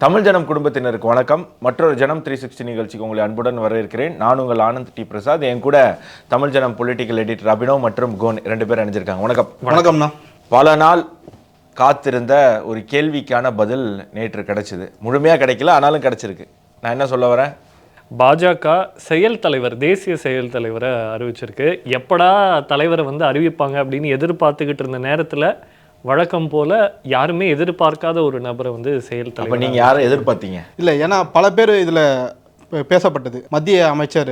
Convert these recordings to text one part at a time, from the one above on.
தமிழ் ஜனம் குடும்பத்தினருக்கு வணக்கம். மற்றொரு ஜனம் 360 நிகழ்ச்சிக்கு உங்களை அன்புடன் வரவேற்கிறேன். நான் உங்கள் ஆனந்த் டி பிரசாத். என் கூட தமிழ் ஜனம் பொலிட்டிக்கல் எடிட்டர் அபினவ் மற்றும் கோன் 2 பேர் அணிஞ்சிருக்காங்க. வணக்கம். வணக்கம்ண்ணா. பல நாள் காத்திருந்த ஒரு கேள்விக்கான பதில் நேற்று கிடைச்சிது. முழுமையாக கிடைக்கல, ஆனாலும் கிடைச்சிருக்கு. நான் என்ன சொல்ல வரேன், பாஜக செயல் தலைவர், தேசிய செயல் தலைவரை அறிவிச்சிருக்கு. எப்படா தலைவரை அறிவிப்பாங்க அப்படின்னு எதிர்பார்த்துக்கிட்டு இருந்த நேரத்தில் வழக்கம் போல யாருமே எதிர்பார்க்காத ஒரு நபரை செயல் தலைவர். நீங்க யாரை எதிர்பார்த்தீங்க? இல்லை, ஏன்னா பல பேர் இதில் பேசப்பட்டது. மத்திய அமைச்சர்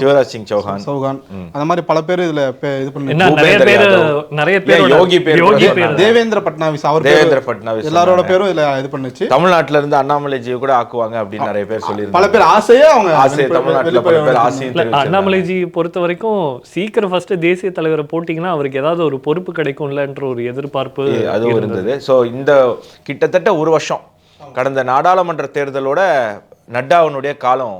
சிவராஜ் சிங் சௌகான் அந்த மாதிரி பல பேர் இதுல இது பண்ணி, நிறைய பேர் யோகி பேர், தேவேந்திர பட்னாவிஸ், அவர் எல்லாரோட பேரும் இதுல இது பண்ணுச்சு. தமிழ்நாட்டுல இருந்து அண்ணாமலைஜி கூட ஆக்குவாங்க அப்படின்னு நிறைய பேர் சொல்லி, பல பேர் ஆசையா அண்ணாமலைஜி பொறுத்த வரைக்கும் சீக்கிரம் ஃபர்ஸ்ட் தேசிய தலைவரை போட்டீங்கன்னா அவருக்கு ஏதாவது ஒரு பொறுப்பு கிடைக்கும்லன்ற ஒரு எதிர்பார்ப்பு அதுவும் இருந்தது. ஸோ இந்த கிட்டத்தட்ட ஒரு வருஷம் கடந்த நாடாளுமன்ற தேர்தலோட நட்டாவுடைய காலம்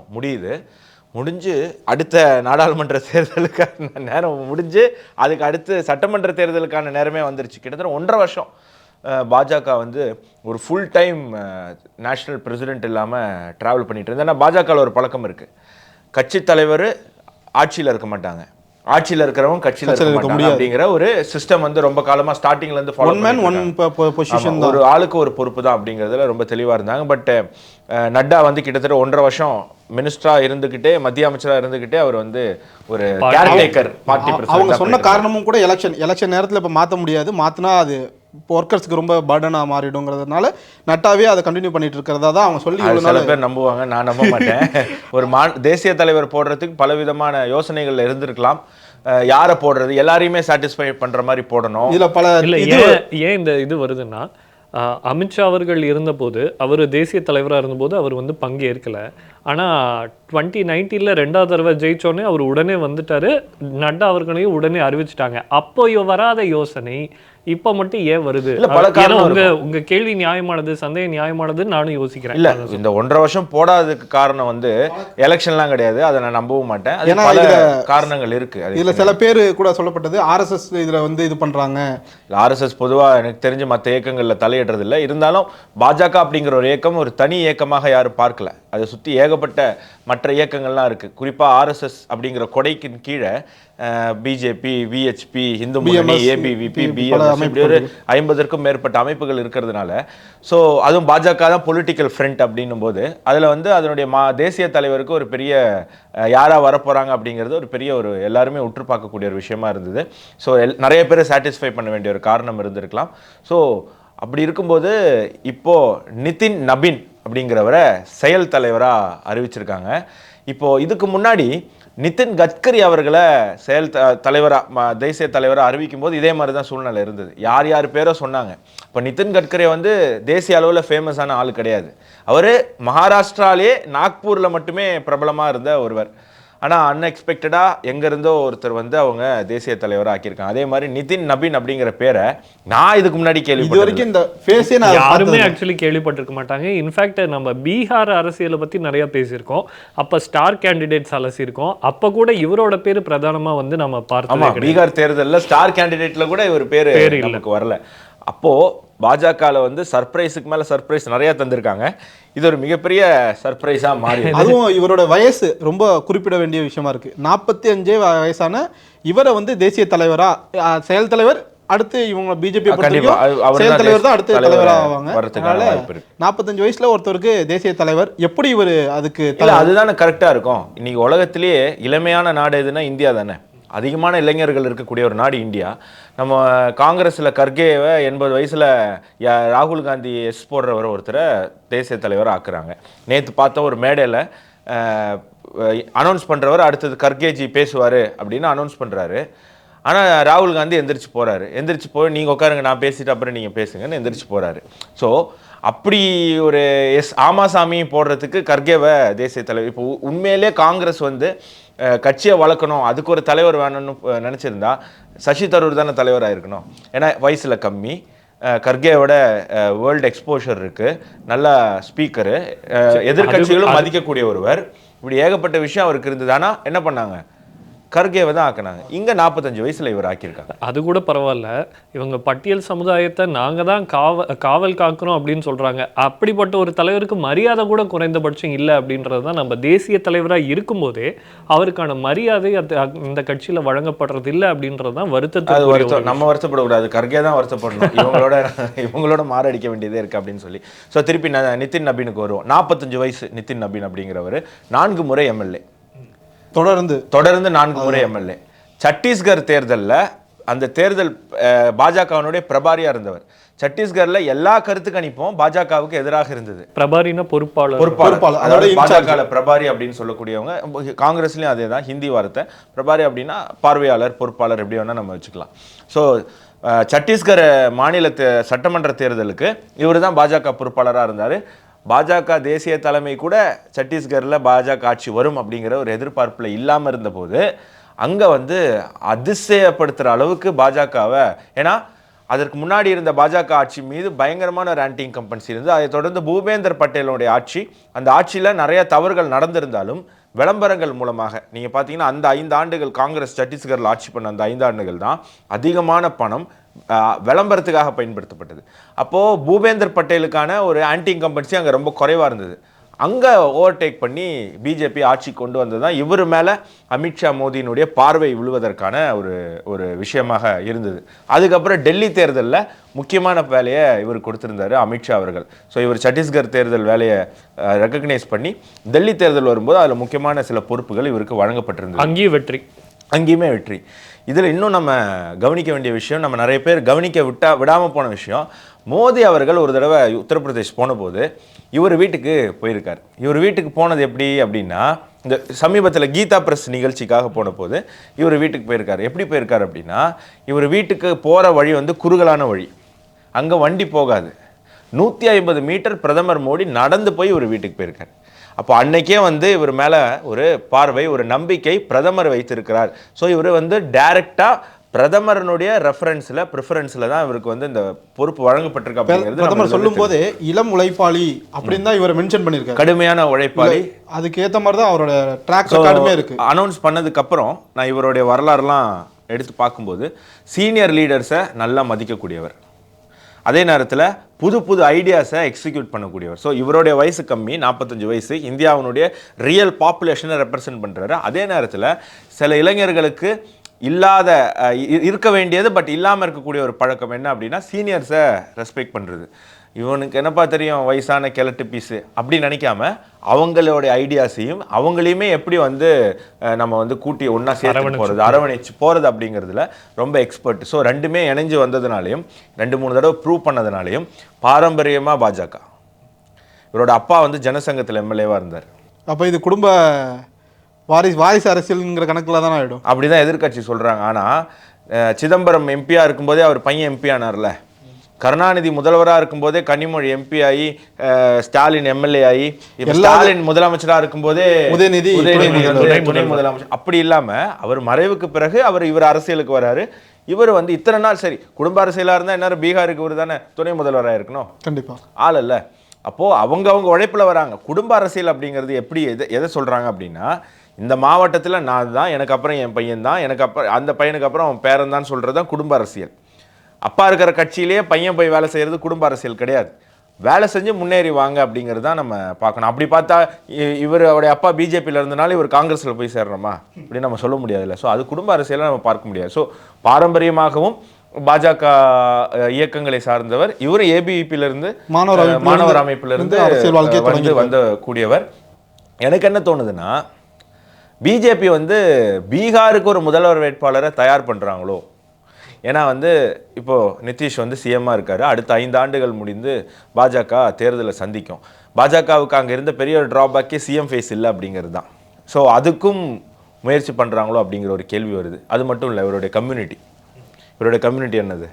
முடிஞ்சு அடுத்த நாடாளுமன்ற தேர்தலுக்கான நேரம் முடிஞ்சு அதுக்கு அடுத்து சட்டமன்ற தேர்தலுக்கான நேரமே வந்துருச்சு. கிட்டத்தட்ட 1.5 வருஷம் பாஜக ஒரு ஃபுல் டைம் நேஷனல் பிரசிடென்ட் இல்லாமல் ட்ராவல் பண்ணிட்டு இருந்தேன். ஏன்னா பாஜகவில் ஒரு பழக்கம் இருக்குது, கட்சி தலைவர் ஆட்சியில் இருக்க மாட்டாங்க, ஆட்சியில் இருக்கிறவங்க கட்சியில் இருக்க முடியாது அப்படிங்கிற ஒரு சிஸ்டம் ரொம்ப காலமாக ஸ்டார்டிங்லேருந்து ஃபாலோ, ஒரு ஆளுக்கு ஒரு பொறுப்பு தான் அப்படிங்கிறதுல ரொம்ப தெளிவாக இருந்தாங்க. பட் நட்டா கிட்டத்தட்ட 1.5 வருஷம் மினிஸ்டரா இருந்துகிட்டே, மத்திய அமைச்சரா இருந்துகிட்டே அவர் ஒரு கேர்டேக்கர் பார்ட்டி பிரசிடென்ட். அவங்க சொன்ன காரணமும் கூட எலெக்ஷன் நேரத்தில் இப்போ மாற்ற முடியாது, மாற்றினா அது ஒர்க்கர்ஸ்க்கு ரொம்ப பர்டனாக மாறிடுங்கிறதுனால நட்டாவே அதை கண்டினியூ பண்ணிட்டு இருக்கிறதா தான் அவங்க சொல்லி சில பேர் நம்புவாங்க, நான் நம்ப மாட்டேன். ஒரு தேசிய தலைவர் போடுறதுக்கு பலவிதமான யோசனைகள் இருந்திருக்கலாம். யாரை போடுறது, எல்லாரையுமே சாட்டிஸ்ஃபை பண்ற மாதிரி போடணும். இதுல பல ஏன் இந்த இது வருதுன்னா, அமித்ஷா அவர்கள் இருந்தபோது, அவர் தேசிய தலைவராக இருந்தபோது அவர் பங்கேற்கலை. ஆனால் 2019 2வது தடவை ஜெயிச்சோடனே அவர் உடனே வந்துட்டாரு. நட்டா அவர்களையும் உடனே அறிவிச்சிட்டாங்க. அப்போ வராத யோசனை இப்போ மட்டும் ஏன் வருது? உங்க கேள்வி நியாயமானது, சந்தேகம் நியாயமானது, நானும் யோசிக்கிறேன். இல்ல, இந்த 1.5 வருஷம் போடாததுக்கு காரணம் எலெக்ஷன்லாம் கிடையாது, அதை நான் நம்பவும் மாட்டேன். ஏன்னா காரணங்கள் இருக்கு. இதுல சில பேர் கூட சொல்லப்பட்டது RSS இதுல இது பண்றாங்க. RSS பொதுவா எனக்கு தெரிஞ்சு மற்ற இயக்கங்கள்ல தலையிடுறது இல்லை. இருந்தாலும் பாஜக அப்படிங்கிற ஒரு இயக்கம் ஒரு தனி இயக்கமாக யாரும் பார்க்கல. அதை சுற்றி ஏகப்பட்ட மற்ற இயக்கங்கள்லாம் இருக்குது. குறிப்பாக RSS அப்படிங்கிற கொடைக்கின் கீழே பிஜேபி, விஹெச்பி, இந்து முன்னணி, ஏபிவிபி, பிஎம்எஸ், இப்படி ஒரு 50க்கும் மேற்பட்ட அமைப்புகள் இருக்கிறதுனால, ஸோ அதுவும் பாஜக தான் பொலிட்டிக்கல் ஃப்ரண்ட் அப்படின்னும் போது அதில் அதனுடைய தேசிய தலைவருக்கு ஒரு பெரிய யாராக வரப்போகிறாங்க அப்படிங்கிறது ஒரு பெரிய ஒரு எல்லாருமே உற்று பார்க்கக்கூடிய ஒரு விஷயமா இருந்தது. ஸோ நிறைய பேர் சாட்டிஸ்ஃபை பண்ண வேண்டிய ஒரு காரணம் இருந்திருக்கலாம். ஸோ அப்படி இருக்கும்போது இப்போது நிதின் நபின் அப்படிங்கிறவரை செயல் தலைவராக அறிவிச்சிருக்காங்க. இப்போது இதுக்கு முன்னாடி நிதின் கட்கரி அவர்களை செயல் தலைவராக, தேசிய தலைவராக அறிவிக்கும் போது இதே மாதிரி தான் சூழ்நிலை இருந்தது. யார் பேரோ சொன்னாங்க. இப்போ நிதின் கட்கரி தேசிய அளவில் ஃபேமஸான ஆள் கிடையாது. அவர் மகாராஷ்டிராலே நாக்பூரில் மட்டுமே பிரபலமாக இருந்த ஒருவர். ஆனால் அன்எக்ஸ்பெக்டடாக எங்கேருந்தோ ஒருத்தர் அவங்க தேசிய தலைவராக ஆக்கியிருக்காங்க. அதே மாதிரி நிதின் நபின் அப்படிங்கிற பேரை நான் இதுக்கு முன்னாடி யாருமே ஆக்சுவலி கேள்விப்பட்டிருக்க மாட்டாங்க. இன்ஃபேக்ட் நம்ம பீகார் அரசியலை பற்றி நிறையா பேசியிருக்கோம். அப்போ ஸ்டார் கேண்டிடேட்ஸ் அலசியிருக்கோம். அப்போ கூட இவரோட பேர் பிரதானமாக நம்ம பார்த்தோம். பீகார் தேர்தலில் ஸ்டார் கேண்டிடேட்டில் கூட இவர் பேர் நமக்கு வரல. அப்போது பாஜகவில் சர்ப்ரைஸுக்கு மேலே சர்ப்ரைஸ் நிறையா தந்திருக்காங்க. இது ஒரு மிகப்பெரிய சர்ப்ரைஸாக மாறி, அதுவும் இவரோட வயசு ரொம்ப குறிப்பிட வேண்டிய விஷயமா இருக்குது. 45 வயசான இவரை தேசிய தலைவரா, செயல் தலைவர் அடுத்து இவங்க பிஜேபி செயல் தலைவர் தான் அடுத்த தலைவராக ஆவாங்க. 45 வயசுல ஒருத்தருக்கு தேசிய தலைவர் எப்படி இவர் அதுக்கு அதுதானே கரெக்டாக இருக்கும். இன்னைக்கு உலகத்திலேயே இளமையான நாடு எதுனா இந்தியா தானே. அதிகமான இளைஞர்கள் இருக்கக்கூடிய ஒரு நாடு இந்தியா. நம்ம காங்கிரஸில் கர்கேவை 80 வயசில் ராகுல் காந்தி போடுறவர் ஒருத்தரை தேசிய தலைவராக ஆக்குறாங்க. நேற்று பார்த்த ஒரு மேடையில் அனௌன்ஸ் பண்ணுறவர் அடுத்தது கர்கேஜி பேசுவார் அப்படின்னு அனௌன்ஸ் பண்ணுறாரு. ஆனால் ராகுல் காந்தி எந்திரிச்சு போகிறாரு. எந்திரிச்சு போய் நீங்கள் உட்காருங்க, நான் பேசிட்டு அப்புறம் நீங்கள் பேசுங்கன்னு எந்திரிச்சு போகிறாரு. ஸோ அப்படி ஒரு ஆமாசாமி போடுறதுக்கு கர்கேவை தேசிய தலைவர். இப்போ உண்மையிலே காங்கிரஸ் கட்சியை வளர்க்கணும், அதுக்கு ஒரு தலைவர் வேணும்னு நினச்சிருந்தா சசி தரூர் தானே தலைவராக இருக்கணும். ஏன்னா வயசில் கம்மி, கர்கேவோட வேர்ல்டு எக்ஸ்போஷர் இருக்குது, நல்ல ஸ்பீக்கரு, எதிர்கட்சிகளும் மதிக்கக்கூடிய ஒருவர். இப்படி ஏகப்பட்ட விஷயம் அவருக்கு இருந்தது. ஆனால் என்ன பண்ணாங்க, கர்கேவை தான் ஆக்குனாங்க. இங்க 45 வயசுல இவர் ஆக்கியிருக்காங்க. அது கூட பரவாயில்ல, இவங்க பட்டியல் சமுதாயத்தை நாங்க தான் காவல் காக்கிறோம் அப்படின்னு சொல்றாங்க. அப்படிப்பட்ட ஒரு தலைவருக்கு மரியாதை கூட குறைந்தபட்சம் இல்லை அப்படின்றது தான். நம்ம தேசிய தலைவராக இருக்கும்போதே அவருக்கான மரியாதை இந்த கட்சியில வழங்கப்படுறது இல்லை அப்படின்றது தான் வருத்தத்தை. நம்ம வருத்தப்படக்கூடாது, கர்கே தான் வருத்தப்படணும். இவங்களோட மாரடிக்க வேண்டியதே இருக்கு அப்படின்னு சொல்லி. ஸோ திருப்பி நிதின் நபீனுக்கு வருவோம். 45 வயசு நிதின் நபீன் அப்படிங்கிறவர் 4 முறை எம்எல்ஏ, தொடர்ந்து 4 முறை எம்எல்ஏ. சத்தீஸ்கர் தேர்தலில் அந்த தேர்தல் பாஜகவினுடைய பிரபாரியா இருந்தவர். சத்தீஸ்கர்ல எல்லா கருத்து கணிப்பும் பாஜகவுக்கு எதிராக இருந்தது. பிரபாரினா பொறுப்பாளர், பாஜக பிரபாரி அப்படின்னு சொல்லக்கூடியவங்க. காங்கிரஸ்லயும் அதே தான், ஹிந்தி வார்த்தை. பிரபாரி அப்படின்னா பார்வையாளர், பொறுப்பாளர், எப்படி வேணா நம்ம வச்சுக்கலாம். ஸோ சத்தீஸ்கர் மாநில சட்டமன்ற தேர்தலுக்கு இவர் தான் பாஜக பொறுப்பாளராக இருந்தார். பாஜக தேசிய தலைமை கூட சத்தீஸ்கரில் பாஜக ஆட்சி வரும் அப்படிங்கிற ஒரு எதிர்பார்ப்பில் இல்லாமல் இருந்தபோது அங்கே வந்து அதிசயப்படுத்துகிற அளவுக்கு பாஜகவை, ஏன்னா அதற்கு முன்னாடி இருந்த பாஜக ஆட்சி மீது பயங்கரமான ஒரு ஆன்டி இன்கம்பன்சி இருந்து, அதை தொடர்ந்து பூபேந்தர் பட்டேலுடைய ஆட்சி, அந்த ஆட்சியில் நிறைய தவறுகள் நடந்திருந்தாலும் விளம்பரங்கள் மூலமாக நீங்கள் பார்த்தீங்கன்னா அந்த 5 ஆண்டுகள் காங்கிரஸ் சத்தீஸ்கரில் ஆட்சி பண்ண அந்த 5 ஆண்டுகள் தான் அதிகமான பணம் விளம்பரத்துக்காக பயன்படுத்தப்பட்டது. அப்போது பூபேந்தர் பட்டேலுக்கான ஒரு ஆன்டி இன்கம்பன்சி அங்கே ரொம்ப குறைவாக இருந்தது. அங்கே ஓவர்டேக் பண்ணி பிஜேபி ஆட்சி கொண்டு வந்தது தான் இவர் மேலே அமித்ஷா மோடியினுடைய பார்வை விழுவதற்கான ஒரு விஷயமாக இருந்தது. அதுக்கப்புறம் டெல்லி தேர்தலில் முக்கியமான வேலையை இவர் கொடுத்திருந்தாரு அமித்ஷா அவர்கள். ஸோ இவர் சத்தீஸ்கர் தேர்தல் வேலையை ரெக்கக்னைஸ் பண்ணி டெல்லி தேர்தல் வரும்போது அதில் முக்கியமான சில பொறுப்புகள் இவருக்கு வழங்கப்பட்டிருந்தது. அங்கேயுமே வெற்றி. இதில் இன்னும் நம்ம கவனிக்க வேண்டிய விஷயம், நம்ம நிறைய பேர் விடாமல் போன விஷயம், மோடி அவர்கள் ஒரு தடவை உத்தரப்பிரதேஷ் போன போது இவர் வீட்டுக்கு போயிருக்கார். இவர் வீட்டுக்கு போனது எப்படி அப்படின்னா, இந்த சமீபத்தில் கீதா பிரஸ் நிகழ்ச்சிக்காக போன போது இவர் வீட்டுக்கு போயிருக்கார். எப்படி போயிருக்கார் அப்படின்னா, இவர் வீட்டுக்கு போகிற வழி வந்து குறுகலான வழி, அங்கே வண்டி போகாது. 150 மீட்டர் பிரதமர் மோடி நடந்து போய் இவர் வீட்டுக்கு போயிருக்கார். அப்போ அன்னைக்கே வந்து இவர் மேலே ஒரு பார்வை, ஒரு நம்பிக்கை பிரதமர் வைத்திருக்கிறார். ஸோ இவர் வந்து டைரக்டாக பிரதமரனுடைய ப்ரிஃபரன்ஸில் தான் இவருக்கு வந்து இந்த பொறுப்பு வழங்கப்பட்டிருக்கு அப்படிங்கிறது பிரதமர் சொல்லும் போதே இளம் உழைப்பாளி அப்படின்னு தான் இவர் மென்ஷன் பண்ணியிருக்காரு. கடுமையான உழைப்பாளி, அதுக்கு ஏற்ற மாதிரி தான் அவரோட ட்ராக் ரெக்கார்டுமே இருக்கு. அனௌன்ஸ் பண்ணதுக்கப்புறம் நான் இவருடைய வரலாறுலாம் எடுத்து பார்க்கும்போது சீனியர் லீடர்ஸை நல்லா மதிக்கக்கூடியவர், அதே நேரத்தில் புது ஐடியாஸை எக்ஸிக்யூட் பண்ணக்கூடியவர். ஸோ இவருடைய வயசு கம்மி, 45 வயசு, இந்தியாவினுடைய ரியல் பாப்புலேஷனை ரெப்ரசன்ட் பண்ணுறாரு. அதே நேரத்தில் சில இளைஞர்களுக்கு இருக்க வேண்டியது பட் இல்லாமல் இருக்கக்கூடிய ஒரு பழக்கம் என்ன அப்படின்னா, சீனியர்ஸை ரெஸ்பெக்ட் பண்ணுறது. இவனுக்கு என்னப்பா தெரியும், வயசான கிழட்டு பீஸு அப்படி நினைக்காம அவங்களுடைய ஐடியாஸையும் அவங்களையுமே எப்படி வந்து நம்ம வந்து கூட்டி ஒன்றா சேர்த்து போகிறது, அரவணைச்சு போகிறது அப்படிங்கிறதுல ரொம்ப எக்ஸ்பர்ட். ஸோ ரெண்டுமே இணைஞ்சு வந்ததுனாலையும் 2-3 தடவை ப்ரூவ் பண்ணதுனாலையும் பாரம்பரியமாக பாஜக, இவரோட அப்பா வந்து ஜனசங்கத்தில் எம்எல்ஏவாக இருந்தார். அப்போ இது குடும்ப வாரிசு அரசியல்ங்கிற கணக்கில் தானே ஆகிடும் அப்படிதான் எதிர்கட்சி சொல்கிறாங்க. ஆனால் சிதம்பரம் எம்பியாக இருக்கும்போதே அவர் பையன் எம்பி ஆனார்ல, கருணாநிதி முதல்வராக இருக்கும்போதே கனிமொழி எம்பி ஆகி, ஸ்டாலின் எம்எல்ஏ ஆகி, ஸ்டாலின் முதலமைச்சராக இருக்கும்போதே உதயநிதி துணை முதலமைச்சர். அப்படி இல்லாமல் அவர் மறைவுக்கு பிறகு இவர் அரசியலுக்கு வராரு. இவர் வந்து இத்தனை நாள் சரி குடும்ப அரசியலாக இருந்தால் என்ன பீகாருக்கு இவர் தானே துணை முதல்வராக இருக்கணும், கண்டிப்பாக ஆள் இல்லை. அப்போது அவங்க உழைப்பில் வராங்க. குடும்ப அரசியல் அப்படிங்கிறது எப்படி எதை சொல்கிறாங்க அப்படின்னா, இந்த மாவட்டத்தில் நான் தான், எனக்கு அப்புறம் என் பையன் தான், எனக்கு அப்புறம் அந்த பையனுக்கு அப்புறம் அவன் பேரன் தான் சொல்கிறது தான் குடும்ப அரசியல். அப்பா இருக்கிற கட்சியிலேயே பையன் போய் வேலை செய்கிறது குடும்ப அரசியல் கிடையாது. வேலை செஞ்சு முன்னேறி வாங்க அப்படிங்கிறது தான் நம்ம பார்க்கணும். அப்படி பார்த்தா அவருடைய அப்பா பிஜேபியில் இருந்தனால இவர் காங்கிரஸில் போய் சேர்றோமா அப்படின்னு நம்ம சொல்ல முடியாதுல்ல. ஸோ அது குடும்ப அரசியலை நம்ம பார்க்க முடியாது. ஸோ பாரம்பரியமாகவும் பாஜக இயக்கங்களை சார்ந்தவர் இவர். ஏபிவிபியிலிருந்து மாணவர் அமைப்பிலிருந்து வந்த கூடியவர். எனக்கு என்ன தோணுதுன்னா, பிஜேபி வந்து பீகாருக்கு ஒரு முதல்வர் வேட்பாளரை தயார் பண்ணுறாங்களோ. ஏன்னா வந்து இப்போது நிதிஷ் வந்து சிஎம்மாக இருக்கார். அடுத்த 5 ஆண்டுகள் முடிந்து பாஜக தேர்தலை சந்திக்கும். பாஜகவுக்கு அங்கே இருந்த பெரிய ஒரு ட்ராபேக்கே சிஎம் ஃபேஸ் இல்லை அப்படிங்கிறது தான். ஸோ அதுக்கும் முயற்சி பண்ணுறாங்களோ அப்படிங்கிற ஒரு கேள்வி வருது. அது மட்டும் இல்லை, இவருடைய கம்யூனிட்டி என்னது,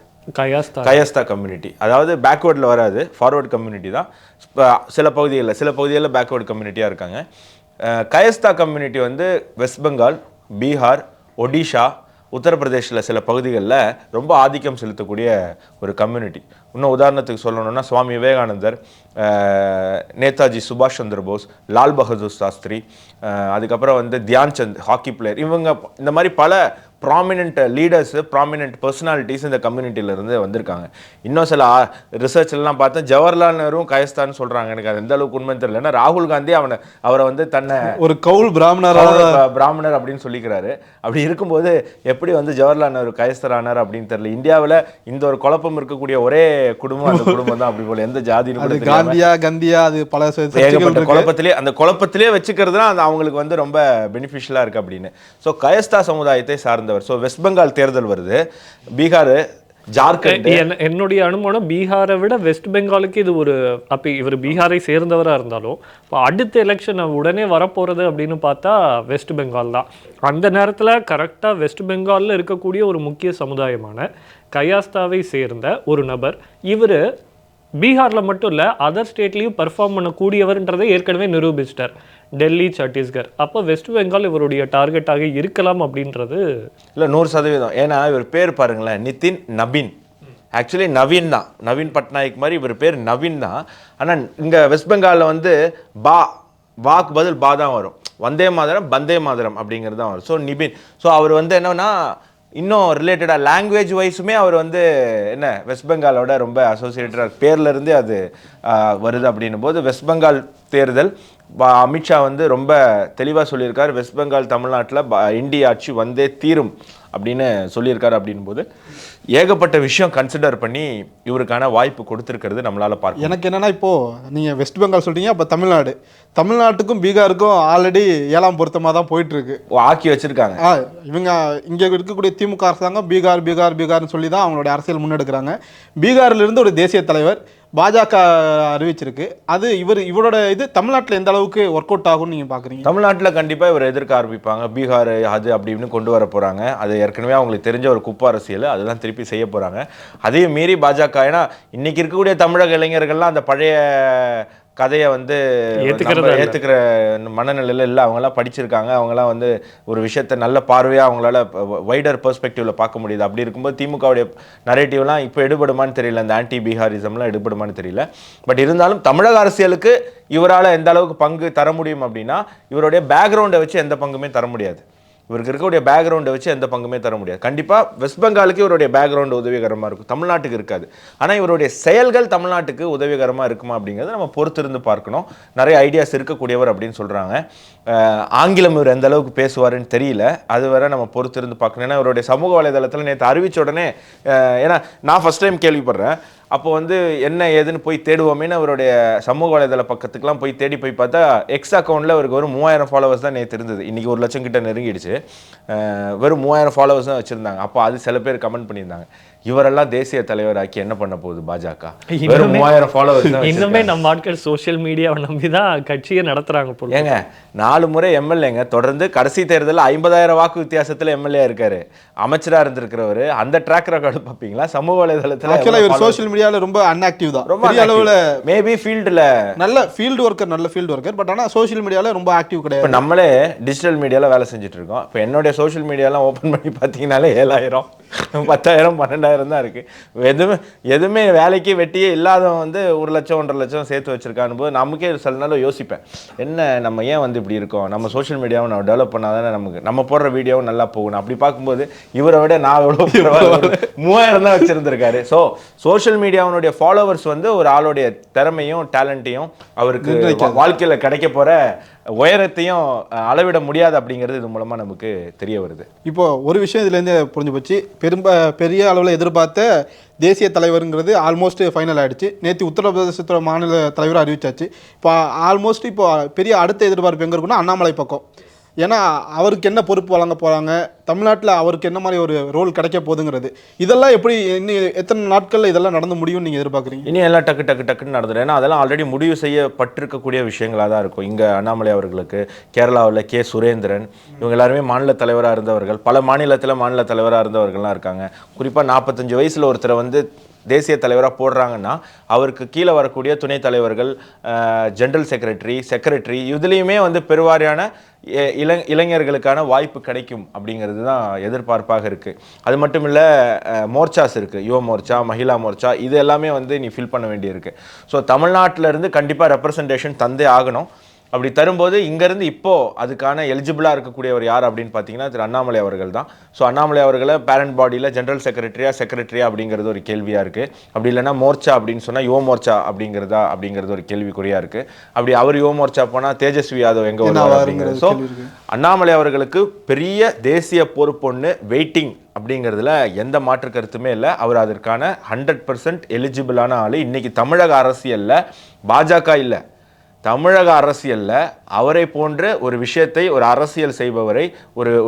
கயஸ்தா கம்யூனிட்டி. அதாவது பேக்வேர்டில் வராது, ஃபார்வர்டு கம்யூனிட்டி தான். சில பகுதிகளில் பேக்வேர்டு கம்யூனிட்டியாக இருக்காங்க. கயஸ்தா கம்யூனிட்டி வந்து வெஸ்ட் பெங்கால், பீகார், ஒடிஷா, உத்தரப்பிரதேசில் சில பகுதிகளில் ரொம்ப ஆதிக்கம் செலுத்தக்கூடிய ஒரு கம்யூனிட்டி. இன்னும் உதாரணத்துக்கு சொல்லணும்னா சுவாமி விவேகானந்தர், நேதாஜி சுபாஷ் சந்திர போஸ், லால் பகதூர் சாஸ்திரி, அதுக்கப்புறம் வந்து தியான் சந்த் ஹாக்கி பிளேயர், இவங்க இந்த மாதிரி பல ப்ராமினென்ட் லீடர்ஸ், ப்ராமினென்ட் பர்சனாலிட்டிஸ் இந்த கம்யூனிட்டியிலேருந்து வந்திருக்காங்க. இன்னும் சில ரிசர்ச்லாம் பார்த்தா ஜவஹர்லால் நேரும் கயஸ்தான் சொல்கிறாங்க. எனக்கு அது எந்த அளவுக்கு உண்மைன்னு தெரியல. ஏன்னா ராகுல் காந்தி அவரை வந்து தன்னை ஒரு கவுல் பிராமணர் அப்படின்னு சொல்லிக்கிறாரு. அப்படி இருக்கும்போது எப்படி வந்து ஜவஹர்லால் நேரு கயஸ்தர் ஆனார் அப்படின்னு தெரியல. இந்தியாவில் இந்த ஒரு குழப்பம் இருக்கக்கூடிய ஒரே குடும்பம் அந்த குடும்பம் தான். அப்படி போல எந்த ஜாதியும் கந்தியா அது பல ஏகப்பட்ட குழப்பத்திலே வச்சுக்கிறதுனா அது அவங்களுக்கு வந்து ரொம்ப பெனிஃபிஷியலாக இருக்கு அப்படின்னு. ஸோ கயஸ்தா சமுதாயத்தை சார்ந்த. ஸோ வெஸ்ட் பெங்கால் தேர்தல் வருது, பீகார், ஜார்க்கண்ட். என்னுடைய அனுமானம் பீகாரை விட வெஸ்ட் பெங்காலுக்கு இது ஒரு, அப்போ இவர் பீகாரை சேர்ந்தவராக இருந்தாலும் இப்போ அடுத்த எலெக்ஷன் உடனே வரப்போகிறது அப்படின்னு பார்த்தா வெஸ்ட் பெங்கால் தான். அந்த நேரத்தில் கரெக்டாக வெஸ்ட் பெங்காலில் இருக்கக்கூடிய ஒரு முக்கிய சமுதாயமான கயாஸ்தாவை சேர்ந்த ஒரு நபர், இவர் பீகாரில் மட்டும் இல்லை அதர் ஸ்டேட்லேயும் பர்ஃபார்ம் பண்ணக்கூடியவர்ன்றதை ஏற்கனவே நிரூபிச்சிட்டார், டெல்லி, சத்தீஸ்கர். அப்போ வெஸ்ட் பெங்கால் இவருடைய டார்கெட்டாக இருக்கலாம் அப்படின்றது இல்லை 100%. ஏன்னா இவர் பேர் பாருங்களேன், நிதின் நபீன். ஆக்சுவலி நவீன் தான், நவீன் பட்நாயக் மாதிரி இவர் பேர் நவீன் தான். ஆனால் இங்கே வெஸ்ட் பெங்காலில் வந்து வாக்கு பதில் பா தான் வரும். வந்தே மாதரம், பந்தே மாதரம் அப்படிங்கிறது தான் வரும். ஸோ நிபின், ஸோ அவர் வந்து என்னன்னா இன்னும் ரிலேட்டடாக லாங்குவேஜ் வைஸுமே அவர் வந்து என்ன வெஸ்ட் பெங்காலோட ரொம்ப அசோசியேட்டடாக பேர்லேருந்தே அது வருது. அப்படின்னும் போது வெஸ்ட் பெங்கால் தேர்தல் அமித்ஷா வந்து ரொம்ப தெளிவாக சொல்லியிருக்கார். வெஸ்ட் பெங்கால் தமிழ்நாட்டில் இந்திய ஆட்சி வந்தே தீரும் அப்படின்னு சொல்லியிருக்காரு. அப்படின் போது ஏகப்பட்ட விஷயம் கன்சிடர் பண்ணி இவருக்கான வாய்ப்பு கொடுத்துருக்கிறது நம்மளால பார்க்க. எனக்கு என்னன்னா, இப்போ நீங்க வெஸ்ட் பெங்கால் சொல்றீங்க, அப்போ தமிழ்நாட்டுக்கும் பீகாருக்கும் ஆல்ரெடி 7ஆம் பொருத்தமாக தான் போயிட்டு இருக்கு, ஆக்கி வச்சிருக்காங்க. இவங்க இங்க இருக்கக்கூடிய திமுக அரசாங்கம் பீகார்னு சொல்லி தான் அவங்களோட அரசியல் முன்னெடுக்கிறாங்க. பீகார்ல இருந்து ஒரு தேசிய தலைவர் பாஜக அறிவிச்சிருக்கு. அது இவரோட இது தமிழ்நாட்டில் எந்த அளவுக்கு ஒர்க் அவுட் ஆகும்னு நீங்கள் பார்க்குறீங்க? தமிழ்நாட்டில் கண்டிப்பாக இவர் எதிர்க்க ஆரம்பிப்பாங்க. பீகார் அது அப்படின்னு கொண்டு வர போகிறாங்க. அது ஏற்கனவே அவங்களுக்கு தெரிஞ்ச ஒரு குப்ப அரசியல், அதுதான் திருப்பி செய்ய போகிறாங்க. அதையும் மீறி பாஜக, ஏன்னா இன்னைக்கு இருக்கக்கூடிய தமிழக இளைஞர்கள்லாம் அந்த பழைய கதையை வந்து ஏற்றுக்கிற மனநிலையில் இல்லை. அவங்களாம் படிச்சிருக்காங்க, அவங்களாம் வந்து ஒரு விஷயத்தை நல்ல பார்வையாக அவங்களால வைடர் பெர்ஸ்பெக்டிவில் பார்க்க முடியுது. அப்படி இருக்கும்போது திமுகவுடைய நரேட்டிவ்லாம் இப்போ எடுபடுமான்னு தெரியல, இந்த ஆன்டி பீகாரிசம்லாம் எடுபடுமான்னு தெரியல. பட் இருந்தாலும் தமிழக அரசியலுக்கு இவரால் எந்த அளவுக்கு பங்கு தர முடியும் அப்படின்னா, இவருடைய பேக்ரவுண்டை வச்சு எந்த பங்குமே தர முடியாது. இவருக்கு இருக்கக்கூடிய பேக்ரவுண்டை வச்சு எந்த பங்குமே தர முடியாது. கண்டிப்பாக வெஸ்ட் பெங்காலுக்கு இவருடைய பேக்ரவுண்டு உதவிகரமாக இருக்கும், தமிழ்நாட்டுக்கு இருக்காது. ஆனால் இவருடைய செயல்கள் தமிழ்நாட்டுக்கு உதவிகரமாக இருக்குமா அப்படிங்கிறத நம்ம பொறுத்திருந்து பார்க்கணும். நிறைய ஐடியாஸ் இருக்கக்கூடியவர் அப்படின்னு சொல்கிறாங்க. ஆங்கிலம் இவர் எந்த அளவுக்கு பேசுவாருன்னு தெரியல, அது வரை நம்ம பொறுத்திருந்து பார்க்கணும். ஏன்னா இவருடைய சமூக வலைதளத்தில் நேற்று அறிவிச்ச உடனே, ஏன்னா நான் ஃபஸ்ட் டைம் கேள்விப்படுறேன், அப்போ வந்து என்ன ஏதுன்னு போய் தேடுவோமேன்னு அவருடைய சமூக வலைதள பக்கத்துக்குலாம் போய் தேடி போய் பார்த்தா எக்ஸ் அக்கௌண்ட்டில் அவருக்கு ஒரு 3000 ஃபாலோவர்ஸ் தான் நேற்று இருந்தது. இன்றைக்கி 1 லட்சம் கிட்ட நெருங்கிடுச்சு. வெறும் 3000 ஃபாலோவர்ஸ் தான் வச்சுருந்தாங்க. அப்போ அது சில பேர் கமெண்ட் பண்ணியிருந்தாங்க, இவரெல்லாம் தேசிய தலைவராக்கி என்ன பண்ண போகுது பாஜக, வெறும் 3000 ஃபாலோவர்ஸ் தான். இன்னுமே நம்ம ஆட்கள் சோஷியல் மீடியாவை நம்பி தான் கட்சியை நடத்துகிறாங்க. ஏங்க 4 முறை எம்எல்ஏங்க தொடர்ந்து, கடைசி தேர்தலில் 50,000 வாக்கு வித்தியாசத்தில் எம்எல்ஏ இருக்காரு, அமைச்சராக இருந்திருக்கிறவர். அந்த ட்ராக் ரெக்கார்டு பார்ப்பீங்களா சமூக வலைதளத்தில்? சோஷியல் மீடியாவில் ரொம்ப அன்ஆக்டிவ் தான், ரொம்ப அளவில். மேபி ஃபீல்டில் நல்ல ஃபீல்டு ஒர்க்கர், பட் ஆனால் சோஷியல் மீடியாவில் ரொம்ப ஆக்டிவ் கிடையாது. இப்போ நம்மளே டிஜிட்டல் மீடியாவில் வேலை செஞ்சுட்டு இருக்கோம். இப்போ என்னுடைய சோஷியல் மீடியாலாம் ஓப்பன் பண்ணி பார்த்தீங்கன்னாலே 7,000, 10,000, 12,000 தான் இருக்குது. எதுவுமே வேலைக்கு வெட்டியே இல்லாதவன் வந்து 1 லட்சம் 1.5 லட்சம் சேர்த்து வச்சிருக்கான்னு போது நமக்கே சில நாள் யோசிப்பேன், என்ன நம்ம ஏன் வந்து இப்படி இருக்கோம், நம்ம சோஷியல் மீடியாவை நம்ம டெவலப் பண்ணாதானே நம்ம போடுற வீடியோவும் நல்லா போகணும். அப்படி பார்க்கும்போது இவரை விட நான் எவ்வளோ 3000 தான் வச்சுருந்துருக்காரு. ஸோ சோஷியல் மீடியாவுடைய ஃபாலோவர்ஸ் வந்து ஒரு ஆளுடைய திறமையும் டேலண்ட்டையும் அவருக்கு வாழ்க்கையில் கிடைக்க போகிற உயரத்தையும் அளவிட முடியாது அப்படிங்கிறது இது மூலமாக நமக்கு தெரிய வருது. இப்போ ஒரு விஷயம் இதுலேருந்து புரிஞ்சு போச்சு, பெரிய அளவில் எதிர்பார்த்த தேசிய தலைவருங்கிறது ஆல்மோஸ்ட் ஃபைனல் ஆகிடுச்சு. நேற்று உத்தரப்பிரதேசத்தோட மாநில தலைவரை அறிவிச்சாச்சு. இப்போ ஆல்மோஸ்ட் இப்போ பெரிய அடுத்த எதிர்பார்ப்பு எங்கே இருக்குன்னா அண்ணாமலை பக்கம். ஏன்னா அவருக்கு என்ன பொறுப்பு வழங்க போகிறாங்க, தமிழ்நாட்டில் அவருக்கு என்ன மாதிரி ஒரு ரோல் கிடைக்க போகுதுங்கிறது, இதெல்லாம் எப்படி இன்னும் எத்தனை நாட்களில் இதெல்லாம் நடந்து முடியும்னு நீங்கள் எதிர்பார்க்குறீங்க? இனி எல்லாம் டக்குன்னு நடந்துடும். ஏன்னா அதெல்லாம் ஆல்ரெடி முடிவு செய்யப்பட்டிருக்கக்கூடிய விஷயங்களாக தான் இருக்கும். இங்கே அண்ணாமலை அவர்களுக்கு, கேரளாவில் கே சுரேந்திரன், இவங்க எல்லாருமே மாநில தலைவராக இருந்தவர்கள், பல மாநிலத்தில் மாநில தலைவராக இருந்தவர்கள்லாம் இருக்காங்க. குறிப்பாக 45 வயசில் ஒருத்தரை வந்து தேசிய தலைவராக போடுறாங்கன்னா அவருக்கு கீழே வரக்கூடிய துணைத் தலைவர்கள், ஜெனரல் செக்ரட்டரி, இதுலேயுமே வந்து பெருவாரியான இளைஞர்களுக்கான வாய்ப்பு கிடைக்கும் அப்படிங்கிறது அப்படிங்கிறது தான் எதிர்பார்ப்பாக இருக்குது. அது மட்டும் இல்லை, மோர்ச்சாஸ் இருக்குது, யுவ மோர்ச்சா, மகிழா மோர்ச்சா, இது எல்லாமே வந்து நீ ஃபில் பண்ண வேண்டியிருக்கு. ஸோ தமிழ்நாட்டிலேருந்து கண்டிப்பாக ரெப்ரசன்டேஷன் தந்தே ஆகணும். அப்படி தரும்போது இங்கேருந்து இப்போது அதுக்கான எலிஜிபிளாக இருக்கக்கூடியவர் யார் அப்படின்னு பார்த்தீங்கன்னா திரு அண்ணாமலை அவர்கள் தான். ஸோ அண்ணாமலை அவர்களை பேரண்ட் பாடியில் ஜென்ரல் செக்ரட்டரியா அப்படிங்கிறது ஒரு கேள்வியாக இருக்குது. அப்படி இல்லைனா மோர்ச்சா அப்படின்னு சொன்னால் யுவ மோர்ச்சா அப்படிங்கிறது ஒரு கேள்விக்குறியாக இருக்குது. அப்படி அவர் யுவ மோர்ச்சா போனால் தேஜஸ்வி யாதவ் எங்கே வருவார் அப்படிங்கிறது. ஸோ அண்ணாமலை அவர்களுக்கு பெரிய தேசிய பொறுப்பொன்று வெயிட்டிங் அப்படிங்கிறதுல எந்த மாற்று கருத்துமே இல்லை. அவர் அதற்கான 100% எலிஜிபிளான ஆள். இன்றைக்கி தமிழக அரசியலில் பாஜக இல்லை, தமிழக அரசியலில் அவரை போன்ற ஒரு விஷயத்தை, ஒரு அரசியல் செய்பவரை,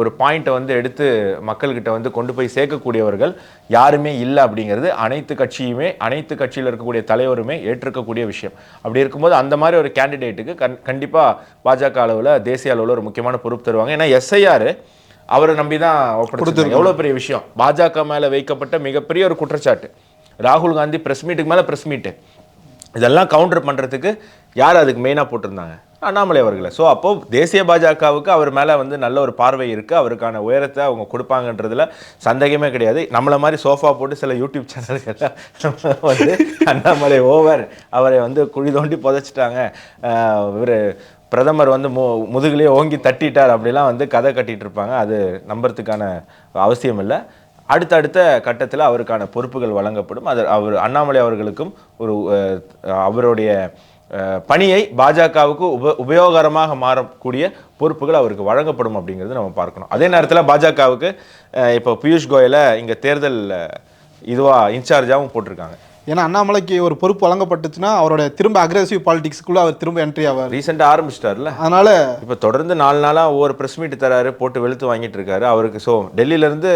ஒரு பாயிண்ட்டை வந்து எடுத்து மக்கள்கிட்ட வந்து கொண்டு போய் சேர்க்கக்கூடியவர்கள் யாருமே இல்லை அப்படிங்கிறது அனைத்து கட்சியில் இருக்கக்கூடிய தலைவருமே ஏற்றுக்கக்கூடிய விஷயம். அப்படி இருக்கும்போது அந்த மாதிரி ஒரு கேண்டிடேட்டுக்கு கண்டிப்பாக பாஜக அளவில், தேசிய அளவில் ஒரு முக்கியமான பொறுப்பு தருவாங்க. ஏன்னா எஸ்ஐஆர் அவரை நம்பி தான் ஒப்படைச்சிருக்காங்க. எவ்வளோ பெரிய விஷயம், பாஜக மேலே வைக்கப்பட்ட மிகப்பெரிய ஒரு குற்றச்சாட்டு. ராகுல் காந்தி ப்ரெஸ் மீட்டுக்கு மேலே ப்ரெஸ் மீட்டு, இதெல்லாம் கவுண்டர் பண்ணுறதுக்கு யார் அதுக்கு மெயினாக போட்டிருந்தாங்க? அண்ணாமலை அவர்களை. ஸோ அப்போது தேசிய பாஜகவுக்கு அவர் மேலே வந்து நல்ல ஒரு பார்வை இருக்குது. அவருக்கான உயரத்தை அவங்க கொடுப்பாங்கன்றதுல சந்தேகமே கிடையாது. நம்மளை மாதிரி சோஃபா போட்டு சில யூடியூப் சேனல்கள்லாம் வந்து அண்ணாமலை ஓவர், அவரை வந்து குழி தோண்டி புதைச்சிட்டாங்க, இவர் பிரதமர் வந்து முதுகுலேயே ஓங்கி தட்டிட்டார் அப்படிலாம் வந்து கதை கட்டிகிட்டு இருப்பாங்க. அது நம்புறதுக்கான அவசியம் இல்லை. அடுத்தடுத்த கட்டத்தில் அவருக்கான பொறுப்புகள் வழங்கப்படும். அவர் அண்ணாமலை அவர்களுக்கும் அவருடைய பணியை பாஜகவுக்கு உபயோகரமாக மாறக்கூடிய பொறுப்புகள் அவருக்கு வழங்கப்படும் அப்படிங்கிறது நம்ம பார்க்கணும். அதே நேரத்தில் பாஜகவுக்கு இப்போ பியூஷ் கோயலை இங்கே தேர்தல் இன்சார்ஜாகவும் போட்டிருக்காங்க. ஏன்னா அண்ணாமலைக்கு ஒரு பொறுப்பு வழங்கப்பட்டுச்சுன்னா அவரோட திரும்ப அக்ரெசிவ் பாலிடிக்ஸ்க்குள்ள அவர் திரும்ப என்ட்ரி ஆவார். ரீசெண்டாக ஆரம்பிச்சிட்டார்ல, அதனால இப்போ தொடர்ந்து 4 நாளாக ஒவ்வொரு ப்ரெஸ் மீட் தராரு, போட்டு வெளுத்து வாங்கிட்டு இருக்காரு அவருக்கு. ஸோ டெல்லியிலேருந்து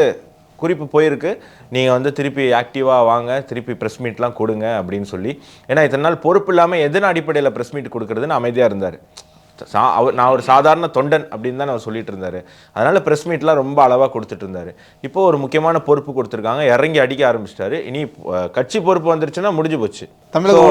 குறிப்பு போயிருக்கு, நீங்கள் வந்து திருப்பி ஆக்டிவாக வாங்க, திருப்பி ப்ரெஸ் மீட்லாம் கொடுங்க அப்படின்னு சொல்லி. ஏன்னா இத்தனை நாள் பொறுப்பு இல்லாமல் எதன அடிப்படையில் ப்ரெஸ் மீட் கொடுக்குறதுன்னு அமைதியாக இருந்தார். நான் ஒரு சாதாரண தொண்டன் அப்படின்னு தான் அவர் சொல்லிட்டு இருந்தார். அதனால் ப்ரெஸ் மீட்லாம் ரொம்ப அளவாக கொடுத்துட்டு இருந்தார். இப்போது ஒரு முக்கியமான பொறுப்பு கொடுத்துருக்காங்க, இறங்கி அடிக்க ஆரம்பிச்சிட்டாரு. இனி கட்சி பொறுப்பு வந்துருச்சுன்னா முடிஞ்சு போச்சு. தமிழக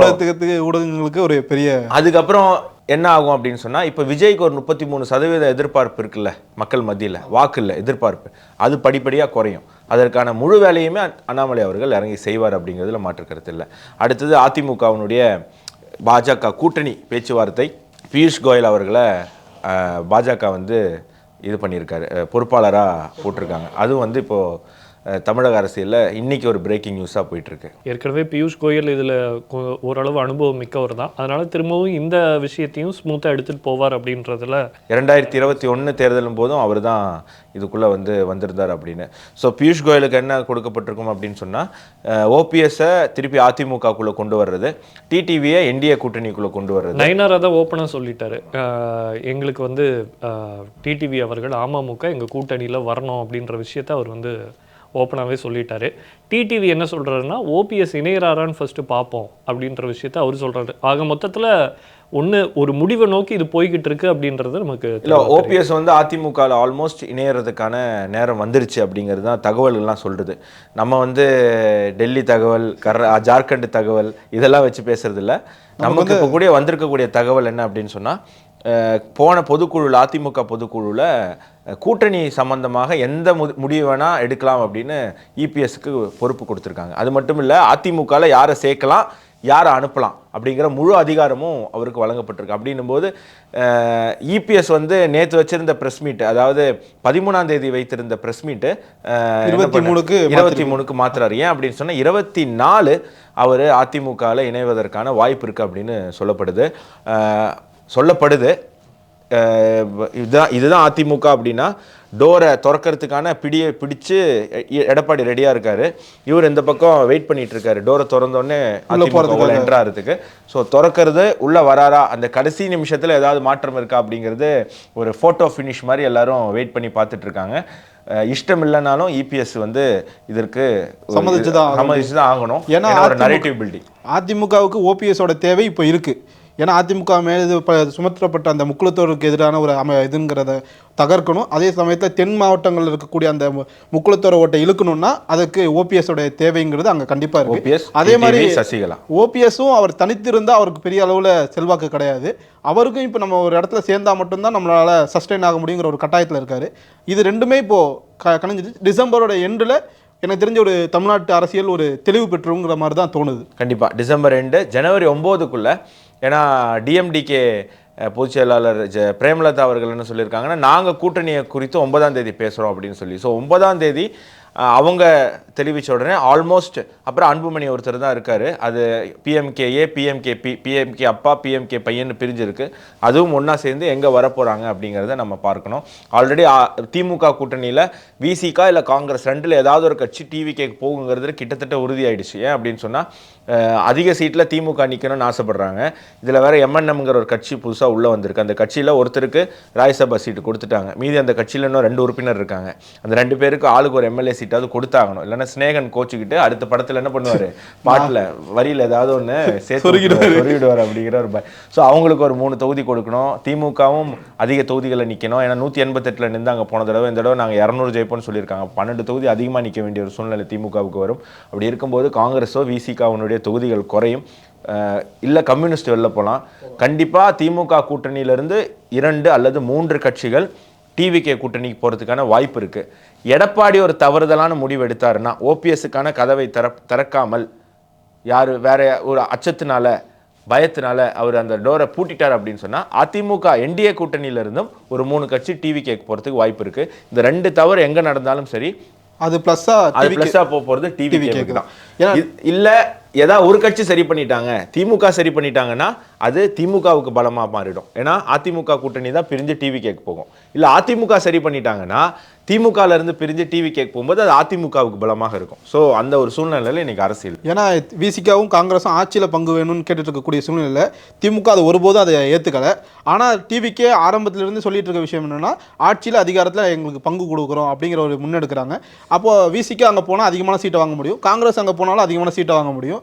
ஊடகங்களுக்கு ஒரு பெரிய அதுக்கப்புறம் என்ன ஆகும் அப்படின்னு சொன்னால், இப்போ விஜய்க்கு ஒரு 33% எதிர்பார்ப்பு இருக்குல்ல மக்கள் மத்தியில், வாக்கு இல்லை எதிர்பார்ப்பு, அது படிப்படியாக குறையும். அதற்கான முழு வேலையுமே அண்ணாமலை அவர்கள் இறங்கி செய்வார் அப்படிங்கிறதுல மாற்று கருத்து இல்லை. அடுத்தது அதிமுகவினுடைய பாஜக கூட்டணி பேச்சுவார்த்தை, பியூஷ் கோயல் அவர்களை பாஜக வந்து இது பண்ணியிருக்காரு, பொறுப்பாளராக போட்டிருக்காங்க. அதுவும் வந்து இப்போது தமிழக அரசியலில் இன்றைக்கி ஒரு பிரேக்கிங் நியூஸாக போயிட்டுருக்கு. ஏற்கனவே பியூஷ் கோயல் இதில் ஓரளவு அனுபவம் மிக்கவர் தான். அதனால் திரும்பவும் இந்த விஷயத்தையும் ஸ்மூத்தாக எடுத்துகிட்டு போவார் அப்படின்றதுல 2021 தேர்தலும் போதும் அவர் தான் இதுக்குள்ளே வந்திருந்தார் அப்படின்னு. ஸோ பியூஷ் கோயலுக்கு என்ன கொடுக்கப்பட்டிருக்கும் அப்படின்னு சொன்னால், ஓபிஎஸ்ஸை திருப்பி அதிமுகக்குள்ளே கொண்டு வர்றது, டிடிவியை என்டிஏ கூட்டணிக்குள்ளே கொண்டு வர்றது. நயினாரா தான் ஓப்பனாக சொல்லிட்டாரு, எங்களுக்கு வந்து டிடிவி அவர்கள் அமமுக எங்கள் கூட்டணியில் வரணும் அப்படின்ற விஷயத்த அவர் வந்து ஓப்பனாகவே சொல்லிட்டாரு. டிடிவி என்ன சொல்கிறாருன்னா, ஓபிஎஸ் இணையறாரான்னு ஃபஸ்ட்டு பார்ப்போம் அப்படின்ற விஷயத்த அவர் சொல்கிறாரு. ஆக மொத்தத்தில் ஒரு முடிவை நோக்கி இது போய்கிட்டு இருக்கு அப்படின்றது நமக்கு இல்லை. ஓபிஎஸ் வந்து அதிமுகவில் ஆல்மோஸ்ட் இணையறதுக்கான நேரம் வந்துருச்சு அப்படிங்கிறது தான் தகவல்கள்லாம் சொல்கிறது. நம்ம வந்து டெல்லி தகவல், ஜார்க்கண்ட் தகவல் இதெல்லாம் வச்சு பேசுறது இல்லை. நமக்கு இப்போ கூட வந்திருக்கக்கூடிய தகவல் என்ன அப்படின்னு சொன்னால், போன பொதுக்குழுவில், அதிமுக பொதுக்குழுவில் கூட்டணி சம்பந்தமாக எந்த முடிவு வேணால் எடுக்கலாம் அப்படின்னு இபிஎஸ்க்கு பொறுப்பு கொடுத்துருக்காங்க. அது மட்டும் இல்லை, அதிமுகவில் யாரை சேர்க்கலாம், யாரை அனுப்பலாம் அப்படிங்கிற முழு அதிகாரமும் அவருக்கு வழங்கப்பட்டிருக்கு. அப்படின்னும் போது இபிஎஸ் வந்து நேற்று வச்சிருந்த ப்ரெஸ் மீட், அதாவது 13ஆம் தேதி வைத்திருந்த ப்ரெஸ் மீட்டு 23க்கு மாத்துறாரு. ஏன் அப்படின்னு சொன்னால், 24 அவர் அதிமுகவில் இணைவதற்கான வாய்ப்பு இருக்குது அப்படின்னு சொல்லப்படுது. இதுதான் அதிமுக அப்படின்னா, டோரை திறக்கிறதுக்கான பிடியை பிடிச்சு எடப்பாடி ரெடியாக இருக்காரு. இவர் இந்த பக்கம் வெயிட் பண்ணிட்டு இருக்காரு, டோரை திறந்தோடனே அதிமுக என்ட்ராகிறதுக்கு. ஸோ திறக்கிறது, உள்ளே வராரா, அந்த கடைசி நிமிஷத்தில் ஏதாவது மாற்றம் இருக்கா அப்படிங்கிறது ஒரு ஃபோட்டோ ஃபினிஷ் மாதிரி எல்லாரும் வெயிட் பண்ணி பார்த்துட்டு இருக்காங்க. இஷ்டம் இல்லைனாலும் இபிஎஸ் வந்து இதற்கு சம்மதிச்சு தான் ஆகணும். ஏன்னா ஒரு நரேட்டிவ் பில்டிங். அதிமுகவுக்கு ஓபிஎஸோட தேவை இப்போ இருக்குது. ஏன்னா அதிமுக மேலே சுமத்தப்பட்ட அந்த முக்குளத்தோருக்கு எதிரான ஒரு இதுங்கிறத தகர்க்கணும். அதே சமயத்தில் தென் மாவட்டங்களில் இருக்கக்கூடிய அந்த முக்குளத்தோர ஓட்டை இழுக்கணும்னா அதுக்கு ஓபிஎஸ் உடைய தேவைங்கிறது அங்கே கண்டிப்பாக இருக்கு. அதே மாதிரி சசிகலா ஓபிஎஸும் அவர் தனித்திருந்தால் அவருக்கு பெரிய அளவில் செல்வாக்கு கிடையாது. அவருக்கும் இப்போ நம்ம ஒரு இடத்துல சேர்ந்தா மட்டும்தான் நம்மளால சஸ்டெயின் ஆக முடியுங்கிற ஒரு கட்டாயத்தில் இருக்காரு. இது ரெண்டுமே இப்போ கணிஞ்சிட்டு டிசம்பரோட எண்டில் எனக்கு தெரிஞ்ச ஒரு தமிழ்நாட்டு அரசியல் ஒரு தெளிவு பெற்றுங்கிற மாதிரி தான் தோணுது. கண்டிப்பாக டிசம்பர் 2 ஜனவரி 9க்குள்ள. ஏன்னா டிஎம்டிகே பொதுச் செயலாளர் பிரேமலதா அவர்கள் என்ன சொல்லியிருக்காங்கன்னா, நாங்கள் கூட்டணியை குறித்து 9ஆம் தேதி பேசுகிறோம் அப்படின்னு சொல்லி. ஸோ 9ஆம் தேதி அவங்க தெரிவித்த உடனே ஆல்மோஸ்ட் அப்புறம் அன்புமணி ஒருத்தர் தான் இருக்கார். அது பிஎம்கேஏ பிஎம்கே அப்பா பிஎம்கே பையன் பிரிஞ்சிருக்கு. அதுவும் ஒன்றா சேர்ந்து எங்கே வரப்போகிறாங்க அப்படிங்கிறத நம்ம பார்க்கணும். ஆல்ரெடி திமுக கூட்டணியில் விசிகா இல்லை காங்கிரஸ் ரெண்டில் ஏதாவது ஒரு கட்சி டிவிகேக்கு போகுங்கிறது கிட்டத்தட்ட உறுதியாயிடுச்சு. ஏன் அப்படின்னு சொன்னால் அதிக சீட்டில் திமுக நிற்கணும்னு ஆசைப்படுறாங்க. இதில் வேறு எம்என்எம்ங்கிற ஒரு கட்சி புதுசாக உள்ளே வந்திருக்கு. அந்த கட்சியில் ஒருத்தருக்கு ராஜ்யசபா சீட்டு கொடுத்துட்டாங்க. மீதி அந்த கட்சியில் இன்னும் 2 உறுப்பினர் இருக்காங்க. அந்த 2 பேருக்கு ஆளுக்கு ஒரு எம்எல்ஏ சீட்டாவது கொடுத்தாகணும். இல்லைன்னா ஸ்னேகன் கோச்சிக்கிட்டு அடுத்த படத்தில் என்ன பண்ணுவார், பாட்டில் வரியில் ஏதாவது ஒன்று சேர்த்து சொல்லிவிடுவார் அப்படிங்கிற ஒரு ஸோ அவங்களுக்கு ஒரு 3 தொகுதி கொடுக்கணும். திமுகவும் அதிக தொகுதிகளை நிற்கணும். ஏன்னா 188 நின்றாங்க போன தடவை. இந்த தடவை நாங்கள் 200 ஜெயிப்போம்னு சொல்லியிருக்காங்க. 12 தொகுதி அதிகமாக நிற்க வேண்டிய ஒரு சூழ்நிலை திமுகவுக்கு வரும். அப்படி இருக்கும்போது காங்கிரஸோ விசிகாவுடைய தொகுதிகள் குறையும். இல்லை கம்யூனிஸ்ட் வெளில போகலாம். கண்டிப்பாக திமுக கூட்டணியிலிருந்து 2 அல்லது 3 கட்சிகள் டிவிகே கூட்டணிக்கு போகிறதுக்கான வாய்ப்பு இருக்குது. எடப்பாடி ஒரு தவறுதலான முடிவு எடுத்தாருன்னா, ஓபிஎஸ்ஸுக்கான கதவை திறக்காமல் யார் வேற ஒரு அச்சத்தினால பயத்தினால அவர் அந்த டோரை பூட்டிட்டார் அப்படின்னு சொன்னால், அதிமுக என்டிஏ கூட்டணியிலிருந்தும் ஒரு 3 கட்சி டிவிகேக்கு போகிறதுக்கு வாய்ப்பு இருக்குது. இந்த 2 தவறு எங்கே நடந்தாலும் சரி அது ப்ளஸ்ஸாக போகிறது டிவிகேக்கு தான். இல்லை ஏதாவது ஒரு கட்சி சரி பண்ணிட்டாங்க, திமுக சரி பண்ணிட்டாங்கன்னா அது திமுகவுக்கு பலமாக மாறிடும். ஏன்னா அதிமுக கூட்டணி தான் பிரிஞ்சு டிவிகேக்கு போகும். இல்லை அதிமுக சரி பண்ணிட்டாங்கன்னா திமுகலேருந்து பிரிஞ்சு டிவிகேக்கு போகும்போது அது அதிமுகவுக்கு பலமாக இருக்கும். ஸோ அந்த ஒரு சூழ்நிலையில் இன்னைக்கு அரசியல். ஏன்னா விசிகாவும் காங்கிரஸும் ஆட்சியில் பங்கு வேணும்னு கேட்டுட்டு இருக்கக்கூடிய சூழ்நிலை திமுக அது ஒருபோதும் அதை ஏற்றுக்கலை. ஆனால் டிவிகே ஆரம்பத்திலிருந்து சொல்லிட்டு இருக்க விஷயம் என்னென்னா, ஆட்சியில் அதிகாரத்தில் எங்களுக்கு பங்கு கொடுக்குறோம் அப்படிங்கிற ஒரு முன்னெடுக்கிறாங்க. அப்போது விசிகா அங்கே போனால் அதிகமான சீட்டை வாங்க முடியும், காங்கிரஸ் அங்கே போனாலும் அதிகமான சீட்டை வாங்க முடியும்.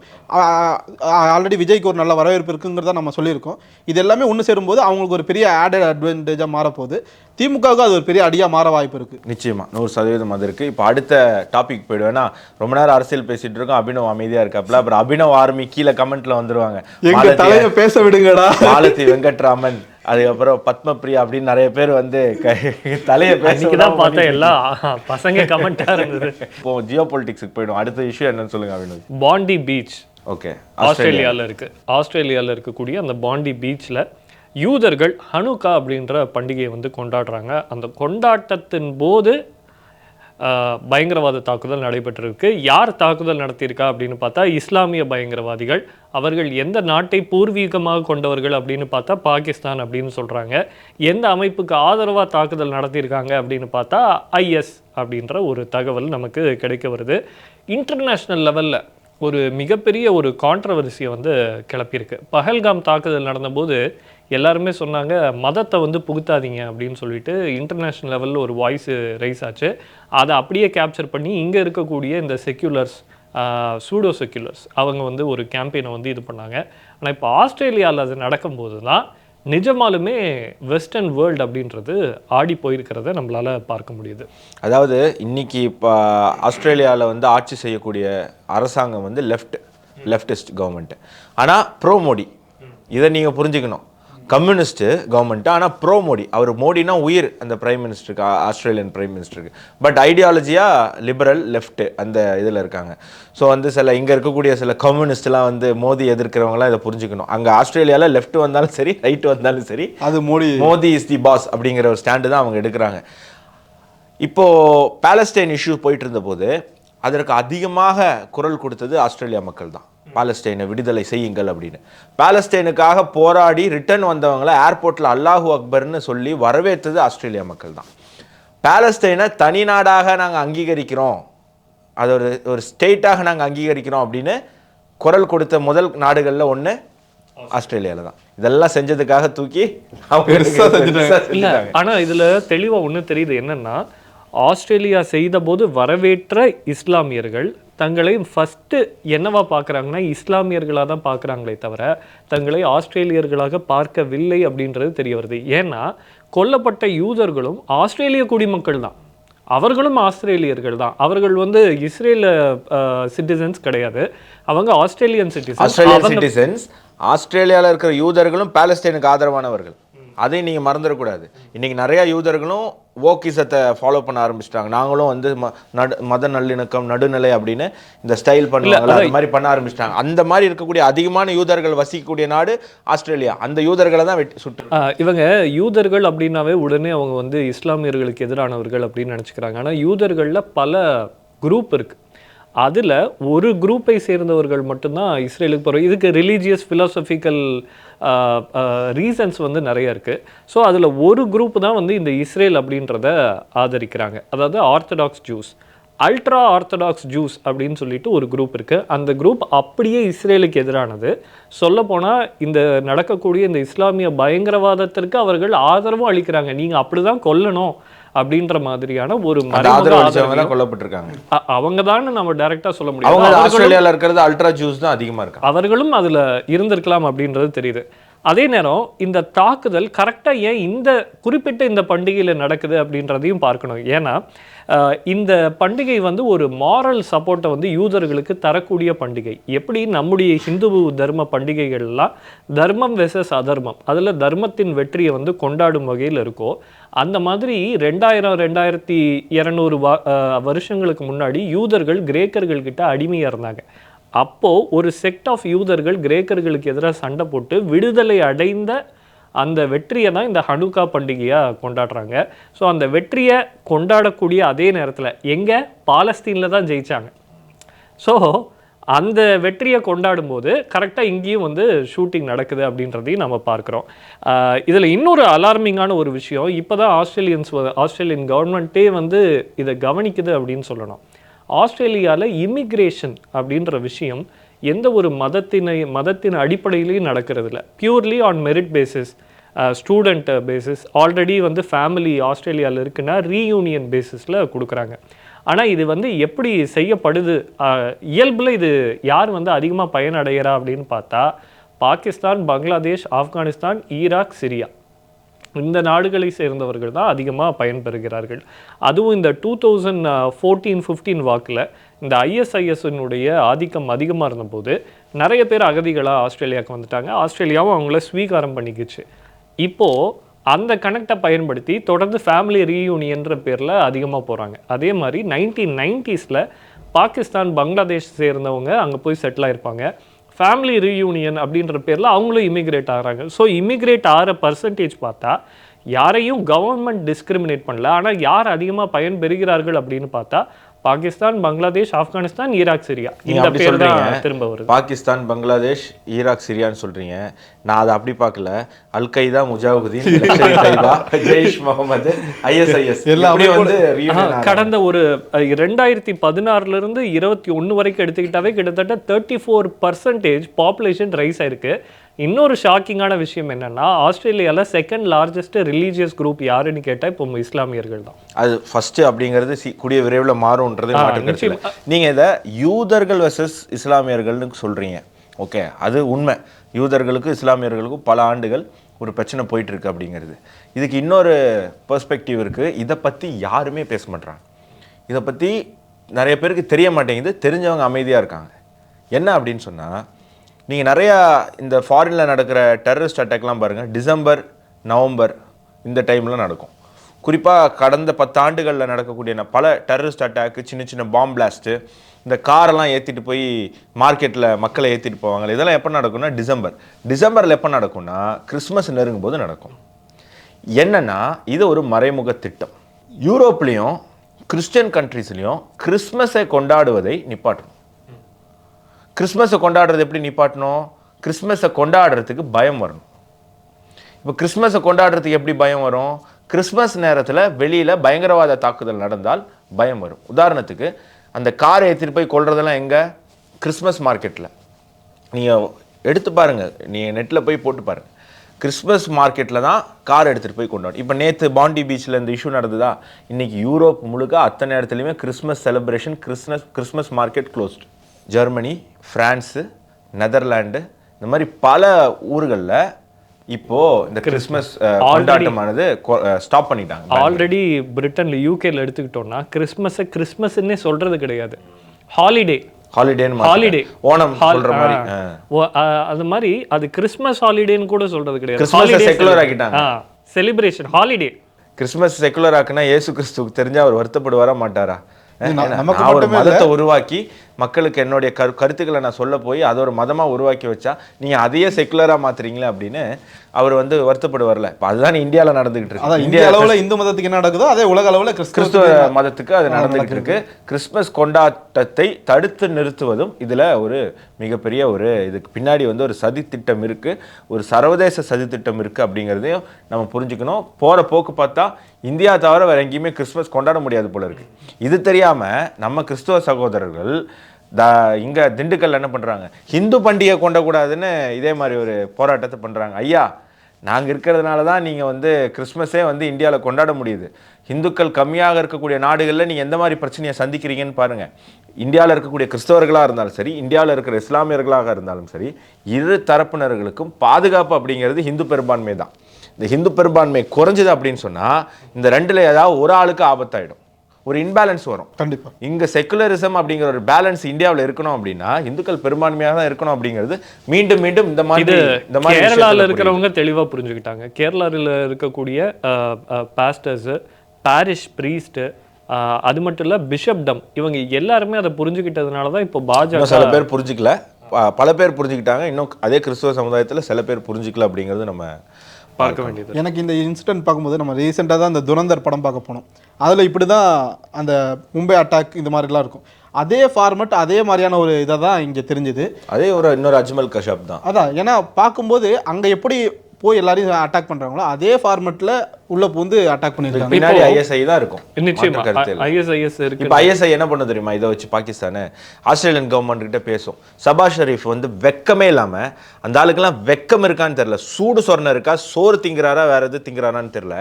ஆல்ரெடி விஜய்க்கு ஒரு நல்ல வரவேற்பு இருக்குங்கிறத நம்ம சொல்லியிருக்கோம். இது எல்லாமே ஒன்று சேரும்போது அவங்களுக்கு ஒரு பெரிய ஆடட் அட்வான்டேஜாக மாறப்போகுது. திமுகவுக்கு அது ஒரு பெரிய அடியாக மாற வாய்ப்பு இருக்குது. நிச்சயமா 100% அது இருக்குது. இப்போ அடுத்த டாபிக் போயிடுவேன்னா, ரொம்ப நேரம் அரசியல் பேசிட்டு இருக்கோம், அபினவ் அமைதியாக இருக்காப்புல. அப்புறம் அபினவ் ஆர்மி கீழே கமெண்ட்ல வந்துருவாங்க, எங்க தலையை பேச விடுங்கடா, மாலதி வெங்கட்ராமன், அதுக்கப்புறம் பத்மபிரியா அப்படின்னு நிறைய பேர் வந்து தலையை பேசிதான் பார்த்தா எல்லாம் பசங்க கமெண்டா இருந்தது. இப்போ ஜியோ பொலிட்டிக்ஸுக்கு போயிடும். அடுத்த இஷ்யூ என்னன்னு சொல்லுங்க அபினவ். பாண்டி பீச் ஓகே ஆஸ்திரேலியாவில் இருக்குது. ஆஸ்திரேலியாவில் இருக்கக்கூடிய அந்த பாண்டி பீச்சில் யூதர்கள் ஹனுக்கா அப்படின்ற பண்டிகையை வந்து கொண்டாடுறாங்க. அந்த கொண்டாட்டத்தின் போது பயங்கரவாத தாக்குதல் நடைபெற்றிருக்கு. யார் தாக்குதல் நடத்தியிருக்கா அப்படின்னு பார்த்தா இஸ்லாமிய பயங்கரவாதிகள். அவர்கள் எந்த நாட்டை பூர்வீகமாக கொண்டவர்கள் அப்படின்னு பார்த்தா பாகிஸ்தான் அப்படின்னு சொல்கிறாங்க. எந்த அமைப்புக்கு ஆதரவாக தாக்குதல் நடத்தியிருக்காங்க அப்படின்னு பார்த்தா ஐஎஸ் அப்படின்ற ஒரு தகவல் நமக்கு கிடைக்க வருது. இன்டர்நேஷ்னல் லெவலில் ஒரு மிகப்பெரிய ஒரு கான்ட்ரவர்சியை வந்து கிளப்பியிருக்கு. பஹல்காம் தாக்குதல் நடந்தபோது எல்லாருமே சொன்னாங்க, மதத்தை வந்து புகுத்தாதீங்க அப்படின்னு சொல்லிட்டு இன்டர்நேஷ்னல் லெவலில் ஒரு வாய்ஸ் ரைஸ் ஆச்சு. அதை அப்படியே கேப்சர் பண்ணி இங்கே இருக்கக்கூடிய இந்த செக்யூலர்ஸ், சூடோ செக்யூலர்ஸ் அவங்க வந்து ஒரு கேம்பெயினை வந்து இது பண்ணாங்க. ஆனால் இப்போ ஆஸ்திரேலியாவில் அது நடக்கும்போது தான் நிஜமாலுமே வெஸ்டர்ன் வேர்ல்டு அப்படின்றது ஆடி போயிருக்கிறத நம்மளால் பார்க்க முடியுது. அதாவது இன்னைக்கு இப்போ ஆஸ்திரேலியாவில் வந்து ஆட்சி செய்யக்கூடிய அரசாங்கம் வந்து லெஃப்டிஸ்ட் கவர்மெண்ட். ஆனால் ப்ரோ மோடி, இதை நீங்கள் புரிஞ்சுக்கணும். கம்யூனிஸ்ட்டு கவர்மெண்ட்டு, ஆனால் ப்ரோ மோடி. அவர் மோடினா உயிர் அந்த பிரைம் மினிஸ்டருக்கு, ஆஸ்திரேலியன் பிரைம் மினிஸ்டருக்கு. பட் ஐடியாலஜியாக லிபரல் லெஃப்ட் அந்த இதில் இருக்காங்க. ஸோ வந்து இங்கே இருக்கக்கூடிய சில கம்யூனிஸ்ட்லாம் வந்து மோடி எதிர்க்கிறவங்களாம் இதை புரிஞ்சுக்கணும். அங்கே ஆஸ்திரேலியாவில் லெஃப்ட் வந்தாலும் சரி, ரைட் வந்தாலும் சரி, அது மோடி இஸ் தி பாஸ் அப்படிங்கிற ஒரு ஸ்டாண்டு தான் அவங்க எடுக்கிறாங்க. இப்போது பாலஸ்டைன் இஷ்யூ போயிட்டு இருந்தபோது அதற்கு அதிகமாக குரல் கொடுத்தது ஆஸ்திரேலியா மக்கள் தான். பாலஸ்டைனை விடுதலை செய்யுங்கள் அப்படின்னு. பாலஸ்டைனுக்காக போராடி ரிட்டர்ன் வந்தவங்களை ஏர்போர்ட்டில் அல்லாஹூ அக்பர்னு சொல்லி வரவேற்றது ஆஸ்திரேலியா மக்கள் தான். பாலஸ்டைனை தனி நாடாக நாங்கள் அங்கீகரிக்கிறோம், அது ஒரு ஸ்டேட்டாக நாங்கள் அங்கீகரிக்கிறோம் அப்படின்னு குரல் கொடுத்த முதல் நாடுகளில் ஒன்று ஆஸ்திரேலியாவில் தான். இதெல்லாம் செஞ்சதுக்காக தூக்கி இல்லை. ஆனால் இதில் தெளிவாக ஒன்று தெரியுது என்னன்னா, ஆஸ்திரேலியா செய்தபோது வரவேற்ற இஸ்லாமியர்கள் தங்களை ஃபஸ்ட்டு என்னவா பார்க்குறாங்கன்னா இஸ்லாமியர்களாக தான் பார்க்குறாங்களே தவிர தங்களை ஆஸ்திரேலியர்களாக பார்க்கவில்லை அப்படின்றது தெரிய வருது. ஏன்னா கொல்லப்பட்ட யூதர்களும் ஆஸ்திரேலிய குடிமக்கள் தான், அவர்களும் ஆஸ்திரேலியர்கள் தான். அவர்கள் வந்து இஸ்ரேல் சிட்டிசன்ஸ் கிடையாது, அவங்க ஆஸ்திரேலியன் சிட்டிசன்ஸ். ஆஸ்திரேலியாவில் இருக்கிற யூதர்களும் பாலஸ்தீனுக்கு ஆதரவானவர்கள், அதை நீங்கள் மறந்துடக்கூடாது. இன்றைக்கி நிறையா யூதர்களும் ஓக்கிசத்தை ஃபாலோ பண்ண ஆரம்பிச்சிட்டாங்க. நாங்களும் வந்து மத நல்லிணக்கம் நடுநிலை அப்படின்னு இந்த ஸ்டைல் பண்ணல அது மாதிரி பண்ண ஆரம்பிச்சிட்டாங்க. அந்த மாதிரி இருக்கக்கூடிய அதிகமான யூதர்கள் வசிக்கக்கூடிய நாடு ஆஸ்திரேலியா. அந்த யூதர்களை தான் சுட்டு இவங்க யூதர்கள் அப்படின்னாவே உடனே அவங்க வந்து இஸ்லாமியர்களுக்கு எதிரானவர்கள் அப்படின்னு நினச்சிக்கிறாங்க. ஆனால் யூதர்களில் பல குரூப் இருக்குது. அதில் ஒரு குரூப்பை சேர்ந்தவர்கள் மட்டும்தான் இஸ்ரேலுக்கு போகிறோம். இதுக்கு ரிலீஜியஸ் ஃபிலாசபிக்கல் ரீசன்ஸ் வந்து நிறைய இருக்குது. ஸோ அதில் ஒரு குரூப் தான் வந்து இந்த இஸ்ரேல் அப்படின்றத ஆதரிக்கிறாங்க. அதாவது orthodox juice, ultra orthodox juice அப்படின்னு சொல்லிட்டு ஒரு குரூப் இருக்குது. அந்த குரூப் அப்படியே இஸ்ரேலுக்கு எதிரானது. சொல்லப்போனால் இந்த நடக்கக்கூடிய இந்த இஸ்லாமிய பயங்கரவாதத்திற்கு அவர்கள் ஆதரவும் அளிக்கிறாங்க. நீங்கள் அப்படி தான் கொல்லணும் அப்படின்ற மாதிரியான ஒரு கொல்லப்பட்டிருக்காங்க. அவங்க தான் நம்ம டைரக்டா சொல்ல முடியும். அவங்க ஆஸ்திரேலியால இருக்கிறது அல்ட்ரா ஜூஸ் தான் அதிகமா இருக்கு. அவர்களும் அதுல இருந்திருக்கலாம் அப்படின்றது தெரியுது. அதே நேரம் இந்த தாக்குதல் கரெக்டா ஏன் இந்த குறிப்பிட்ட இந்த பண்டிகையில நடக்குது அப்படின்றதையும் பார்க்கணும். ஏன்னா இந்த பண்டிகை வந்து ஒரு மாரல் சப்போர்ட்டை வந்து யூதர்களுக்கு தரக்கூடிய பண்டிகை. எப்படி நம்முடைய ஹிந்து தர்ம பண்டிகைகள்லாம் தர்மம் வெர்சஸ் அதர்மம், அதில் தர்மத்தின் வெற்றியை வந்து கொண்டாடும் வகையில் இருக்கோ, அந்த மாதிரி 2200 வருஷங்களுக்கு முன்னாடி யூதர்கள் கிரேக்கர்கள் கிட்ட அடிமையாக இருந்தாங்க. அப்போது ஒரு செக்ட் ஆஃப் யூதர்கள் கிரேக்கர்களுக்கு எதிராக சண்டை போட்டு விடுதலை அடைந்த அந்த வெற்றியை தான் இந்த ஹனுக்கா பண்டிகையாக கொண்டாடுறாங்க. ஸோ அந்த வெற்றியை கொண்டாடக்கூடிய அதே நேரத்தில் எங்கே பாலஸ்தீனில் தான் ஜெயித்தாங்க. ஸோ அந்த வெற்றியை கொண்டாடும் போது கரெக்டாக இங்கேயும் வந்து ஷூட்டிங் நடக்குது அப்படின்றதையும் நம்ம பார்க்குறோம். இதில் இன்னொரு அலார்மிங்கான ஒரு விஷயம், இப்போ தான் ஆஸ்திரேலியன் கவர்மெண்ட்டே வந்து இதை கவனிக்குது அப்படின்னு சொல்லணும். ஆஸ்திரேலியாவில் இமிக்ரேஷன் அப்படின்ற விஷயம் எந்த ஒரு மதத்தின் அடிப்படையிலையும் நடக்கிறது இல்லை. Purely on merit basis, student basis. Already வந்து ஃபேமிலி ஆஸ்திரேலியாவில் இருக்குன்னா ரீயூனியன் பேசிஸில் கொடுக்குறாங்க. ஆனால் இது வந்து எப்படி செய்யப்படுது, இயல்பில் இது யார் வந்து அதிகமாக பயனடைகிறா அப்படின்னு பார்த்தா பாகிஸ்தான், பங்களாதேஷ், ஆப்கானிஸ்தான், ஈராக், சிரியா, இந்த நாடுகளை சேர்ந்தவர்கள் தான் அதிகமாக பயன்பெறுகிறார்கள். அதுவும் இந்த 2014-15 வாக்கில் இந்த ISIS-னுடைய ஆதிக்கம் அதிகமாக இருந்தபோது நிறைய பேர் அகதிகளாக ஆஸ்திரேலியாவுக்கு வந்துட்டாங்க. ஆஸ்திரேலியாவும் அவங்கள ஸ்வீகாரம் பண்ணிக்கிச்சு. இப்போது அந்த கனெக்டை பயன்படுத்தி தொடர்ந்து ஃபேமிலி ரீயூனியன்ற பேரில் அதிகமாக போகிறாங்க. அதே மாதிரி 1990s பாகிஸ்தான், பங்களாதேஷ் சேர்ந்தவங்க அங்கே போய் செட்டில் ஆகிருப்பாங்க. ஃபேமிலி ரீயூனியன் அப்படின்ற பேரில் அவங்களும் இமிக்ரேட் ஆகிறாங்க. ஸோ இமிக்ரேட் ஆகிற பர்சன்டேஜ் பார்த்தா யாரையும் கவர்மெண்ட் டிஸ்கிரிமினேட் பண்ணல. ஆனால் யார் அதிகமாக பயன்பெறுகிறார்கள் அப்படின்னு பார்த்தா பாகிஸ்தான், பங்களாதேஷ், ஆப்கானிஸ்தான், ஈராக், சிரியா. இந்த பேர் தான் திரும்ப வருது. பாகிஸ்தான், பங்களாதேஷ், ஈராக், சிரியான்னு சொல்றீங்க. நான் அதை அப்படி பார்க்கல. அல் கைதா, முஜாஹிதீன், ஜெய்ஷ் முகமது, ISIS எல்லாமே வந்து கடந்த ஒரு 2016 21 வரைக்கும் எடுத்துக்கிட்டாவே கிட்டத்தட்ட 34% பாப்புலேஷன் ரைஸ் ஆயிருக்கு. இன்னொரு ஷாக்கிங்கான விஷயம் என்னன்னா, ஆஸ்திரேலியாவில் செகண்ட் லார்ஜஸ்ட் ரிலீஜியஸ் குரூப் யாருன்னு கேட்டால் இப்போ இஸ்லாமியர்கள் தான். அது ஃபர்ஸ்ட் அப்படிங்கிறது கூடிய விரைவில் மாறும்ன்றது மாற்று. நீங்கள் இதை யூதர்கள் வெர்சஸ் இஸ்லாமியர்கள்னு சொல்கிறீங்க. ஓகே, அது உண்மை. யூதர்களுக்கும் இஸ்லாமியர்களுக்கும் பல ஆண்டுகள் ஒரு பிரச்சனை போயிட்டு இருக்கு அப்படிங்கிறது. இதுக்கு இன்னொரு பெர்ஸ்பெக்டிவ் இருக்குது. இதை பற்றி யாருமே பேச மாட்டாங்க. இதை பற்றி நிறைய பேருக்கு தெரிய மாட்டேங்குது. தெரிஞ்சவங்க அமைதியாக இருக்காங்க. என்ன அப்படின்னு சொன்னால், நீங்கள் நிறையா இந்த ஃபாரினில் நடக்கிற டெரரிஸ்ட் அட்டாக்லாம் பாருங்கள், டிசம்பர், நவம்பர் இந்த டைமில் நடக்கும். குறிப்பாக கடந்த 10 ஆண்டுகளில் நடக்கக்கூடிய பல டெரரிஸ்ட் அட்டாக்கு, சின்ன சின்ன பாம் பிளாஸ்ட்டு, இந்த காரெல்லாம் ஏற்றிட்டு போய் மார்க்கெட்டில் மக்களை ஏற்றிட்டு போவாங்க. இதெல்லாம் எப்போ நடக்கும்னா டிசம்பரில் எப்போ நடக்கும்னா கிறிஸ்மஸ் நெருங்கும் போது நடக்கும். என்னென்னா இது ஒரு மறைமுக திட்டம். யூரோப்லேயும் கிறிஸ்டியன் கண்ட்ரீஸ்லேயும் கிறிஸ்மஸை கொண்டாடுவதை நிப்பாட்டணும். கிறிஸ்மஸை கொண்டாடுறது எப்படி நிப்பாட்டணும்? கிறிஸ்மஸை கொண்டாடுறதுக்கு பயம் வரணும். இப்போ கிறிஸ்மஸை கொண்டாடுறதுக்கு எப்படி பயம் வரும்? கிறிஸ்மஸ் நேரத்தில் வெளியில் பயங்கரவாத தாக்குதல் நடந்தால் பயம் வரும். உதாரணத்துக்கு அந்த காரை ஏற்றிட்டு போய் கொள்றதெல்லாம் எங்கே? கிறிஸ்மஸ் மார்க்கெட்டில். நீங்கள் எடுத்து பாருங்கள், நீங்கள் நெட்டில் போய் போட்டு பாருங்கள். கிறிஸ்மஸ் மார்க்கெட்டில் தான் கார் எடுத்துகிட்டு போய் கொண்டாடும். இப்போ நேற்று பாண்டி பீச்சில் இந்த இஷ்யூ நடந்ததா, இன்றைக்கி யூரோப் முழுக்க அத்தனை இடத்துலையுமே Christmas celebration, Christmas market closed. Germany, France, Netherland, இந்த மாதிரி பல ஊர்களில் இப்போ இந்த கிறிஸ்மஸ் கொண்டாட்டமானது ஸ்டாப் பண்ணிட்டாங்க. ஆல்ரெடி பிரிட்டன்ல யூகேல எடுத்துக்கிட்டோம்னா கிறிஸ்மஸ்னே சொல்றது கிடையாது, ஹாலிடே. ஓணம் சொல்ற மாதிரி. அது மாதிரி அது கிறிஸ்மஸ் ஹாலிடேன்னு கூட சொல்றது கிடையாது. கிறிஸ்மஸ் செக்குலர் ஆக்கிட்டாங்க. Celebration holiday. கிறிஸ்மஸ் செக்குலர் ஆக்குனா இயேசு கிறிஸ்துவுக்கு தெரிஞ்சா அவர் வருத்தப்படுவாரா மாட்டாரா? நான் ஒரு மதத்தை உருவாக்கி மக்களுக்கு என்னுடைய கருத்துக்களை நான் சொல்ல போய் அதை ஒரு மதமாக உருவாக்கி வச்சா நீங்கள் அதையே செக்குலராக மாத்துறீங்களே அப்படின்னு அவர் வந்து வருத்தப்படுவார்ல. இப்போ அதுதான் இந்தியாவில் நடந்துகிட்டு இருக்கு. இந்திய அளவில் இந்து மதத்துக்கு என்ன நடக்குதோ அதே உலக அளவில் கிறிஸ்துவ மதத்துக்கு அது நடந்துகிட்டு இருக்கு. கிறிஸ்மஸ் கொண்டாட்டத்தை தடுத்து நிறுத்துவதும் இதில் ஒரு மிகப்பெரிய ஒரு இதுக்கு பின்னாடி வந்து ஒரு சதி திட்டம் இருக்கு, ஒரு சர்வதேச சதி திட்டம் இருக்கு அப்படிங்கிறதையும் நம்ம புரிஞ்சுக்கணும். போகிற போக்கு பார்த்தா இந்தியா தவிர வேற எங்கேயுமே கிறிஸ்மஸ் கொண்டாட முடியாது போல இருக்கு. இது தெரியாம நம்ம கிறிஸ்துவ சகோதரர்கள் இங்க திண்டுக்கல்ல என்ன பண்றாங்க, ஹிந்து பண்டிகை கொண்டாடக்கூடாதுன்னு இதே மாதிரி ஒரு போராட்டத்தை பண்றாங்க. ஐயா, நாங்க இருக்கிறதுனால தான் நீங்க வந்து கிறிஸ்மஸே வந்து இந்தியாவில் கொண்டாட முடியுது. இந்துக்கள் கம்மியாக இருக்கக்கூடிய நாடுகளில் நீங்க எந்த மாதிரி பிரச்சனையை சந்திக்கிறீங்கன்னு பாருங்க. இந்தியாவில் இருக்கக்கூடிய கிறிஸ்தவர்களாக இருந்தாலும் சரி, இந்தியாவில் இருக்கிற இஸ்லாமியர்களாக இருந்தாலும் சரி, இரு தரப்பினர்களுக்கும் பாதுகாப்பு அப்படிங்கிறது ஹிந்து பெரும்பான்மை தான். இந்த ஹிந்து பெரும்பான்மை குறைஞ்சது அப்படின்னு சொன்னா இந்த ரெண்டுல ஏதாவது ஒரு ஆளுக்கு ஆபத்தாயிடும், ஒரு இன்பேலன்ஸ் வரும். கண்டிப்பா இங்க செக்குலரிசம் அப்படிங்கிற ஒரு பேலன்ஸ் இந்தியாவில் இருக்கணும் அப்படின்னா இந்துக்கள் பெரும்பான்மையாக தான் இருக்கணும் அப்படிங்கிறது மீண்டும் மீண்டும் இந்த மாதிரி கேரளாவில் இருக்கிறவங்க தெளிவா புரிஞ்சுக்கிட்டாங்க. கேரளாவில் இருக்கக்கூடிய பாஸ்டர்ஸ், பாரிஷ் பிரீஸ்ட், அது மட்டும் இல்ல பிஷப்டம், இவங்க எல்லாருமே அதை புரிஞ்சுக்கிட்டதுனால தான் இப்போ பாஜக சில பேர் புரிஞ்சுக்கல, பல பேர் புரிஞ்சுக்கிட்டாங்க. இன்னும் அதே கிறிஸ்துவ சமுதாயத்தில் சில பேர் புரிஞ்சுக்கல அப்படிங்கிறது நம்ம பார்க்க வேண்டியது. எனக்கு இந்த இன்சிடென்ட் பார்க்கும்போது நம்ம ரீசெண்டாக தான் அந்த துரந்தர் படம் பார்க்க போனோம். அதில் இப்படி தான் அந்த மும்பை அட்டாக் இந்த மாதிரிலாம் இருக்கும். அதே ஃபார்மெட் அதே மாதிரியான ஒரு இதை தான் இங்கே தெரிஞ்சுது. அதே இன்னொரு அஜ்மல் கஷப் தான். அதான், ஏன்னா பார்க்கும்போது அங்கே எப்படி போய் எல்லாரையும் அட்டாக் பண்றாங்களோ அதே ஃபார்மெட்ல உள்ள பூந்து அட்டாக் பண்ணிருக்காங்க. பின்னாடி ஐஎஸ்ஐ தான் இருக்கும். நிச்சயமா ஐஎஸ்ஐஎஸ் இருக்கு. இப்போ ஐஎஸ்ஐ என்ன பண்ண தெரியுமா, இதை வச்சு பாகிஸ்தான் ஆஸ்திரேலியன் கவர்மெண்ட் கிட்ட பேசும். சபாஸ் ஷெரீஃப் வந்து வெக்கமே இல்லாம, அந்த ஆளுக்கெல்லாம் வெக்கம் இருக்கான்னு தெரியல, சூடு சொரணை இருக்கா, சோறு திங்கிறாரா வேற எது திங்கிறாரான்னு தெரியல,